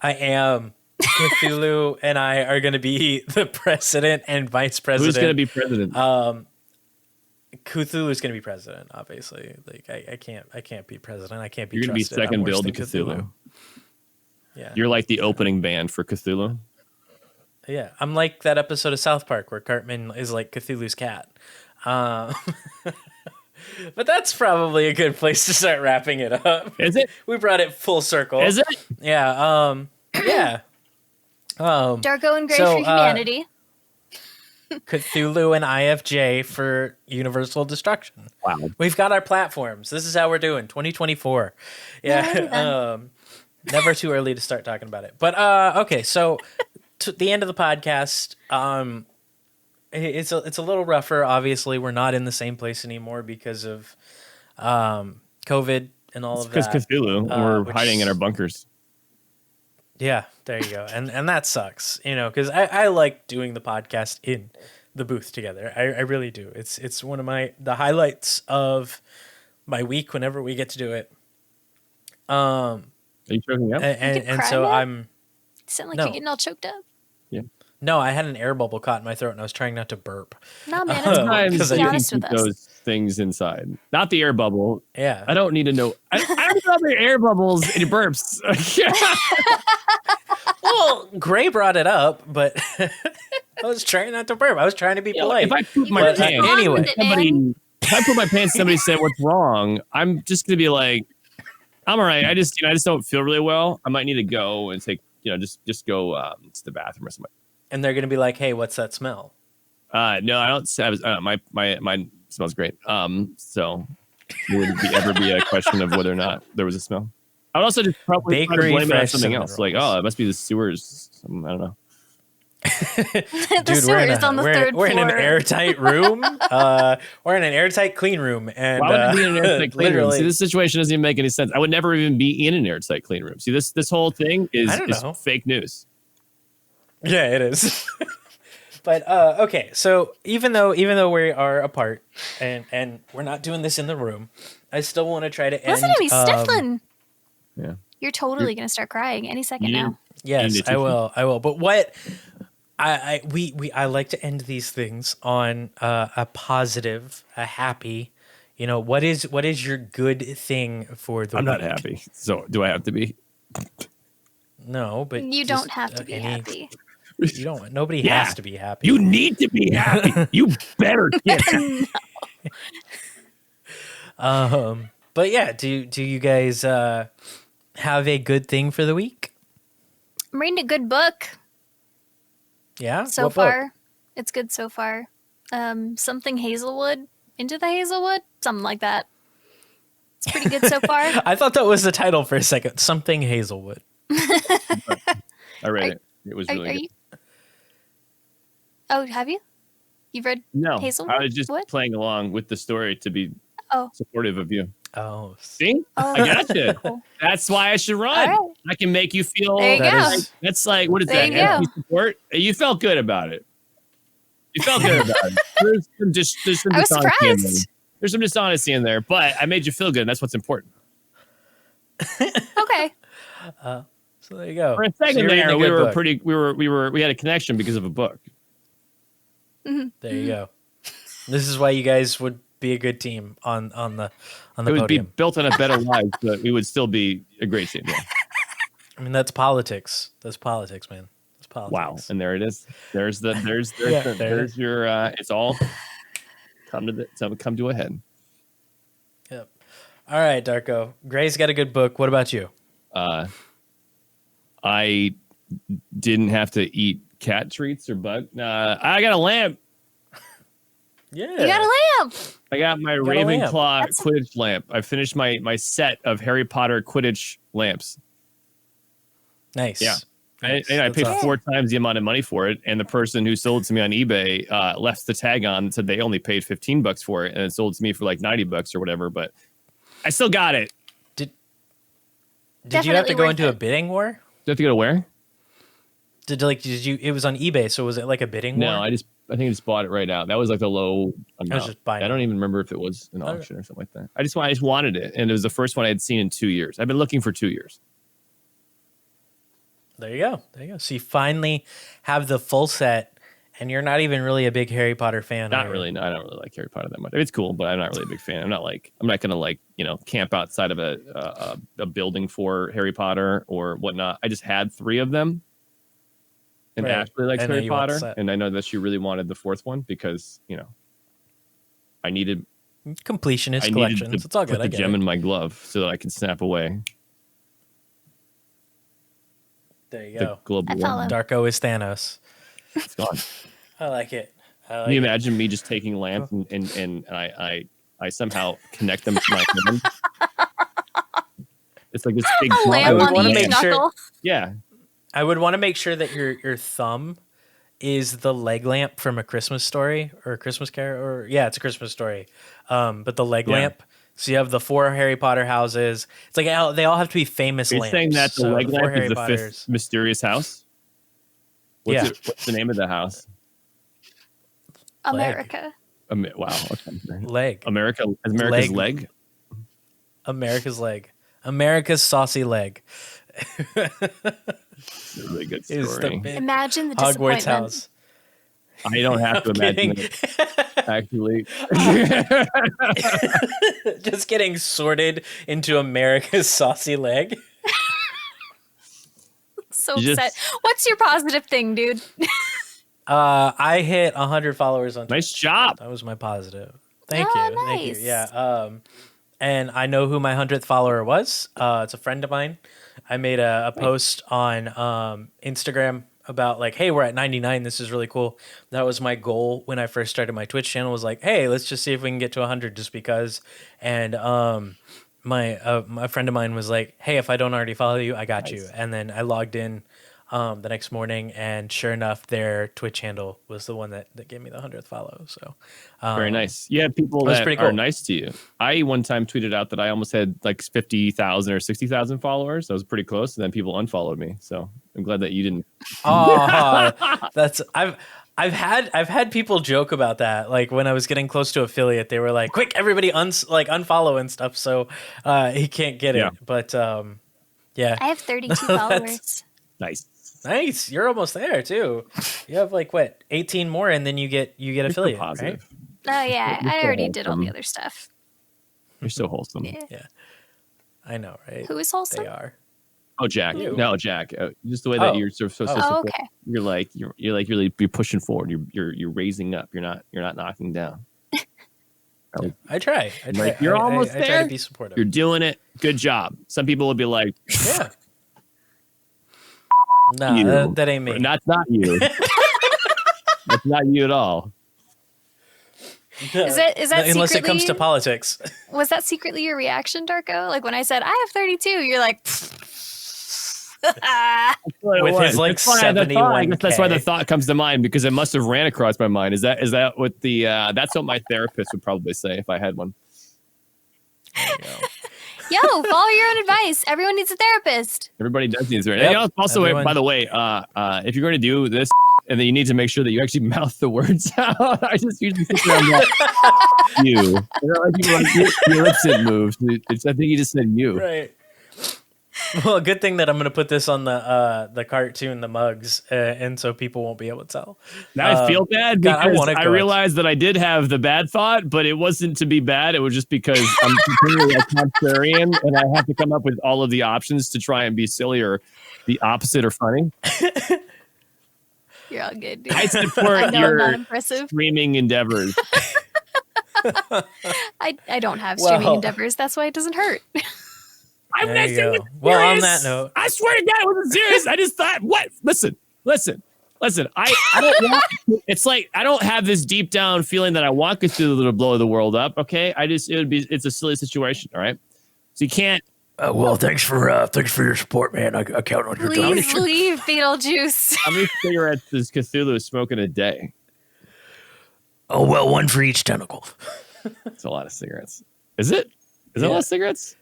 I am. Cthulhu and I are going to be the president and vice president.
Who's going to be president?
Cthulhu is going to be president. Obviously, like I can't be president. I can't be.
You're going to be
trusted.
second
I'm worse
build to
than
Cthulhu.
Yeah.
You're like the opening band for Cthulhu.
Yeah, I'm like that episode of South Park where Cartman is like Cthulhu's cat. But that's probably a good place to start wrapping it up.
Is it?
We brought it full circle.
Is it?
Yeah. Yeah.
Darko and Gray for humanity.
Cthulhu and IFJ for universal destruction.
Wow.
We've got our platforms. This is how we're doing. 2024. Yeah. Never too early to start talking about it. But okay, so to the end of the podcast, it's a little rougher. Obviously, we're not in the same place anymore because of COVID and all of that.
Because Cthulhu, we're hiding in our bunkers.
Yeah, there you go. And that sucks, because I like doing the podcast in the booth together. I really do. It's one of the highlights of my week whenever we get to do it.
Are you choking up?
And so I'm.
You sound like you're getting all choked up.
Yeah.
No, I had an air bubble caught in my throat and I was trying not to burp.
No, man, it's fine.
Sometimes
Be
you can
honest
keep
with us.
those things inside. Not the air bubble.
Yeah.
I don't need to know. I don't know about air bubbles and your burps.
Well, Gray brought it up, but I was trying not to burp. I was trying to be polite.
If I poop my pants,
anyway,
if I put my pants, somebody said what's wrong. I'm just gonna be like, I'm all right. I just don't feel really well. I might need to go and take, just go to the bathroom or something.
And they're gonna be like, "Hey, what's that smell?"
No, I don't. Mine smells great. So would it ever be a question of whether or not there was a smell? I would also just probably
Bakery
blame it on
fresh
something
cinnamon
else. Like,
rolls.
it must be the sewers. I don't know.
The
Dude,
sewer is on the third
we're
floor.
in an airtight room. We're in an airtight clean room, and
Why would it be in an airtight clean room?
literally,
See, this situation doesn't even make any sense. I would never even be in an airtight clean room. See, this whole thing is fake news.
yeah, it is. But okay, so even though we are apart and we're not doing this in the room, I still want to try to end.
Listen to me, Stefan.
Yeah.
You're totally going to start crying any second now.
Yes, I will. But what I like to end these things on a positive, a happy. What is your good thing for the
I'm
week?
not happy. So do I have to be?
No, but
You
just,
don't have to be happy.
You don't. Nobody has to be happy.
You need to be happy. You better get happy.
But yeah, do you guys have a good thing for the week?
I'm reading a good book
Yeah.
so
What book?
far. It's good so far. Something Hazelwood, Into the Hazelwood, something like that. It's pretty good so far.
I thought that was the title for a second. Something Hazelwood.
I read it. It was really good.
you? Oh, have you? You've read
No,
Hazelwood?
I was just
What?
playing along with the story to be
Oh.
supportive of you.
Oh.
See?
Oh,
I got you.
cool.
That's why I should run.
All right.
I can make you feel.
There you
That
go.
is-
That's like, what is
There
that?
you go.
Empty support? You felt good about it. You felt good about it. There's some
I was
dishonesty in there.
surprised.
There's some dishonesty in there, but I made you feel good, and that's what's important.
Okay.
So there you go.
For a
So
second
you're reading
there,
a
we
good
were
book.
pretty. We had a connection because of a book.
There you go. This is why you guys would be a good team on the
It would be
podium.
built on a better life, but we would still be a great team. Yeah.
I mean, that's politics. That's politics, man. That's politics.
Wow, and there it is. There's
Yeah, there.
there's your. It's all come to a head.
Yep. All right, Darko. Gray's got a good book. What about you?
I didn't have to eat cat treats or bug. I got a lamp.
Yeah.
You got a lamp.
I got my
got a lamp.
Ravenclaw
That's-
Quidditch lamp. I finished my set of Harry Potter Quidditch lamps.
Nice.
Yeah.
Nice.
And I
That's
paid
awesome.
4 times the amount of money for it. And the person who sold it to me on eBay left the tag on and said they only paid $15 for it, and it sold to me for like $90 or whatever. But I still got it.
Did you have to
Definitely
go
worth
into a
it.
bidding war?
Do you have to go to where?
Did you? It was on eBay, so was it like a bidding
No,
war?
I think I just bought it right out. That was like the low amount.
just buying
I don't
it.
even remember if it was an
Okay.
auction or something like that. I just wanted it, and it was the first one I had seen in 2 years. I've been looking for 2 years.
There you go. There you go. So you finally have the full set, and you're not even really a big Harry Potter fan.
Not
are you?
really. No, I don't really like Harry Potter that much. It's cool, but I'm not really a big fan. I'm not gonna camp outside of a building for Harry Potter or whatnot. I just had 3 of them, and
Right.
Ashley likes
And now
Harry
you want the
Potter,
set.
and I know that she really wanted the 4th one because I needed
Completionist
I
collections.
needed to
It's all
put
good. I
the
get
gem
it.
in my glove so that I can snap away
There you
the
go.
global
I follow.
warming.
Darko is Thanos.
It's gone.
I like it.
Can you imagine me just taking lamps and I somehow connect them to my hand? It's like this big
A lamp
would
on
wanna
each
make sure-
knuckle.
Yeah.
I would want to make sure that your thumb is the leg lamp from A Christmas Story or A Christmas Carol, or it's A Christmas Story. But the leg
Yeah.
lamp. So you have the 4 Harry Potter houses. It's like they all have to be famous
You're
lamps.
saying that the
So
leg
4
lamp
Harry
is the
Potters.
5th mysterious house?
Yeah.
What's the name of the house?
America.
Wow. Okay.
Leg.
America's
Leg.
leg.
America's leg. America's saucy leg.
It's a really good
Is the
story.
big
Imagine the
Hogwarts
disappointment.
house.
I don't have to
I'm
imagine
kidding.
it, actually.
Just getting sorted into America's saucy leg.
So
You just-
upset. What's your positive thing, dude?
I hit 100 followers on Twitter.
Nice job.
That was my positive. Thank
Oh,
you. Thank you.
nice.
Yeah. And I know who my 100th follower was. It's a friend of mine. I made a post on Instagram about like, hey, we're at 99. This is really cool. That was my goal when I first started my Twitch channel, was like, hey, let's just see if we can get to 100 just because. And my friend of mine was like, hey, if I don't already follow you, I got you. And then I logged in the next morning, and sure enough, their Twitch handle was the one that gave me the 100th follow. So
Very nice. You have people
That's
that
pretty
are
cool.
nice to you. I one time tweeted out that I almost had like 50,000 or 60,000 followers. That was pretty close. And then people unfollowed me. So I'm glad that you didn't.
Oh, that's I've had people joke about that. Like when I was getting close to affiliate, they were like, "Quick, everybody unfollow and stuff." So he can't get it.
Yeah.
But yeah,
I have 32 followers.
Nice.
nice. You're almost there too. You have like what 18 more, and then you get
You're so
affiliate, right?
positive.
Oh yeah,
You're
I
so
already did all the
wholesome.
other stuff.
You're so wholesome.
Yeah.
I know, right?
Who is wholesome?
They are.
Oh, Jack.
You.
No, Jack. Just the way that
Oh.
you're so
Oh, okay.
you're like really you're pushing forward. You're raising up. You're not knocking down.
I try.
Like, you're almost
I try
there.
to be supportive.
You're doing it. Good job. Some people would be like,
Yeah. No,
you.
that ain't me.
That's not you. That's not you at all.
Is that
unless it comes to
secretly-
politics?
Was that secretly your reaction, Darko? Like when I said I have 32, you're like,
With his like
That's why the thought- I
71K.
guess that's why the thought comes to mind, because it must have ran across my mind. Is that what the that's what my therapist would probably say if I had one.
yo, follow your own advice. Everyone needs a therapist.
Everybody does need to.
Yep.
And also,
Everyone-
by the way, if you're going to do this, and then you need to make sure that you actually mouth the words out. I just usually sit there and like, you. You know, like, people like, your lips didn't move. I think you just said you.
Right. Well, good thing that I'm going to put this on the cartoon, the mugs, and so people won't be able to tell.
Now I feel bad
God, I
because
wanna
I
go.
realized that I did have the bad thought, but it wasn't to be bad. It was just because I'm completely a contrarian, and I have to come up with all of the options to try and be silly or the opposite or funny.
You're all good, dude.
I
I
support
know I'm not
your
impressive.
streaming endeavors.
I don't have streaming
Well-
endeavors. That's why it doesn't hurt.
I'm
There
not
you
saying
go.
it's
Well, on
serious.
that note-
I swear to God, it wasn't serious. I just thought, what? Listen. I don't want. It's like I don't have this deep down feeling that I want Cthulhu to blow the world up. Okay, it's a silly situation. All right, so you can't.
Well, thanks for your support, man. I count on your
Please
donation.
leave Beetlejuice.
How many cigarettes does Cthulhu smoke in a day?
Oh well, one for each tentacle.
It's a lot of cigarettes. Is it? Is it a lot of cigarettes?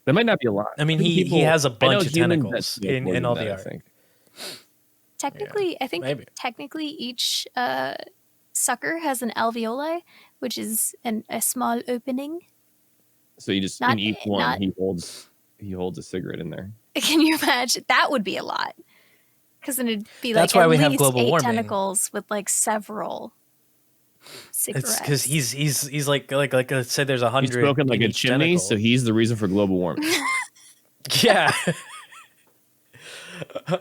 That might not be a lot.
I mean,
think
he has a
I know
bunch of
humans
tentacles
that smoke more
in
than
all
that,
the
I
art.
think.
Technically, I think
maybe.
technically each sucker has an alveoli, which is a small opening.
So you just
Not-
in each one
not-
he holds a cigarette in there.
Can you imagine? That would be a lot. Because then it'd be like
That's why
at
we have
least
global
8
warming.
tentacles with like several cigarettes.
It's because he's like let's say there's 100.
He's smoking like
in
a
each
chimney,
tentacle.
so he's the reason for global warming.
Yeah.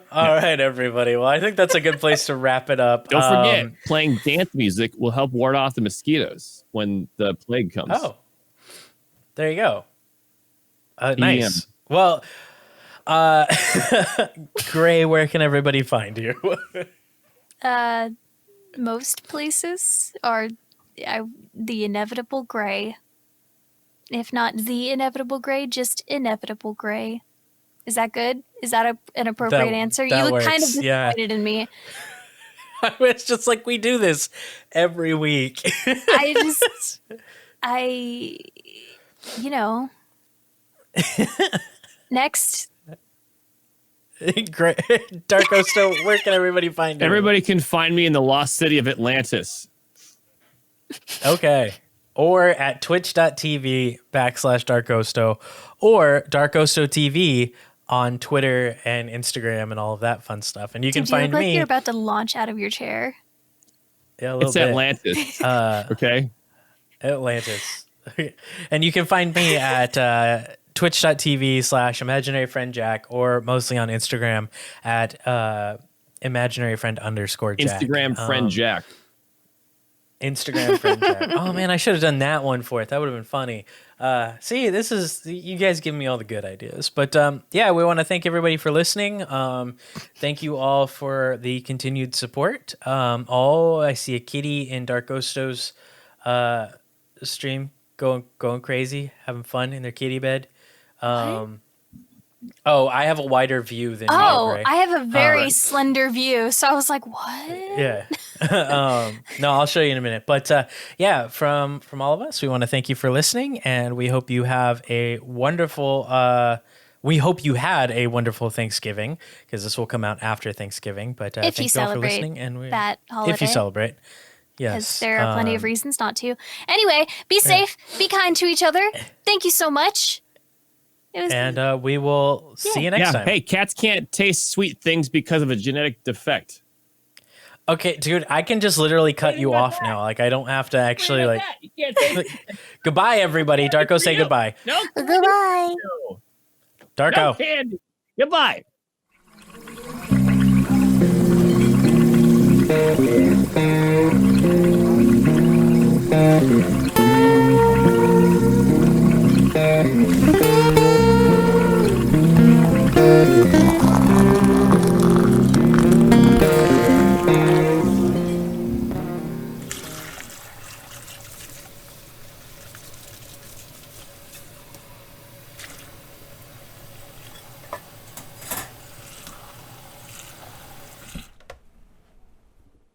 All right, everybody. Well, I think that's a good place to wrap it up.
Don't forget, playing dance music will help ward off the mosquitoes when the plague comes.
Oh, there you go. Nice. Well, Gray, where can everybody find you?
Most places are the Inevitable Gray. If not the Inevitable Gray, just Inevitable Gray. Is that good? Is that an appropriate
That-
answer? You
that
look kind of
works, yeah.
disappointed in me.
It's just like we do this every week.
Next.
Great. Darkosto, where can everybody find you?
Everybody can find me in the lost city of Atlantis.
Okay. Or at twitch.tv/Darkosto or Darkosto TV on Twitter and Instagram and all of that fun stuff. And you can
Did you
find
look like
me.
you're about to launch out of your chair?
Yeah, a little
It's
bit.
Atlantis. Okay.
Atlantis. And you can find me at twitch.tv/ImaginaryFriendJack or mostly on Instagram at ImaginaryFriend_Jack.
Instagram friend Jack.
Instagram friend Jack. Oh man, I should have done that one for it. That would have been funny. See, this is you guys give me all the good ideas. But yeah, we want to thank everybody for listening. Thank you all for the continued support. I see a kitty in Darkosto's stream going crazy, having fun in their kitty bed. Oh, I have a wider view than you, Gray.
I have a very slender view. So I was like, what?
Yeah. No, I'll show you in a minute. But yeah, from all of us, we want to thank you for listening, and we hope you have a wonderful. We hope you had a wonderful Thanksgiving, because this will come out after Thanksgiving. But
If
thank
you
you all for
celebrate
listening, and
that holiday.
if you celebrate, yes,
Because there are plenty of reasons not to. Anyway, be safe, be kind to each other. Thank you so much. It was
and we will see you next time.
Hey, cats can't taste sweet things because of a genetic defect.
Okay, dude, I can just literally cut you off now. Like I don't have to actually like.
You can't taste
Goodbye, everybody. Darko, say goodbye.
No,
goodbye.
no
Darko.
candy. Goodbye.
Thank you.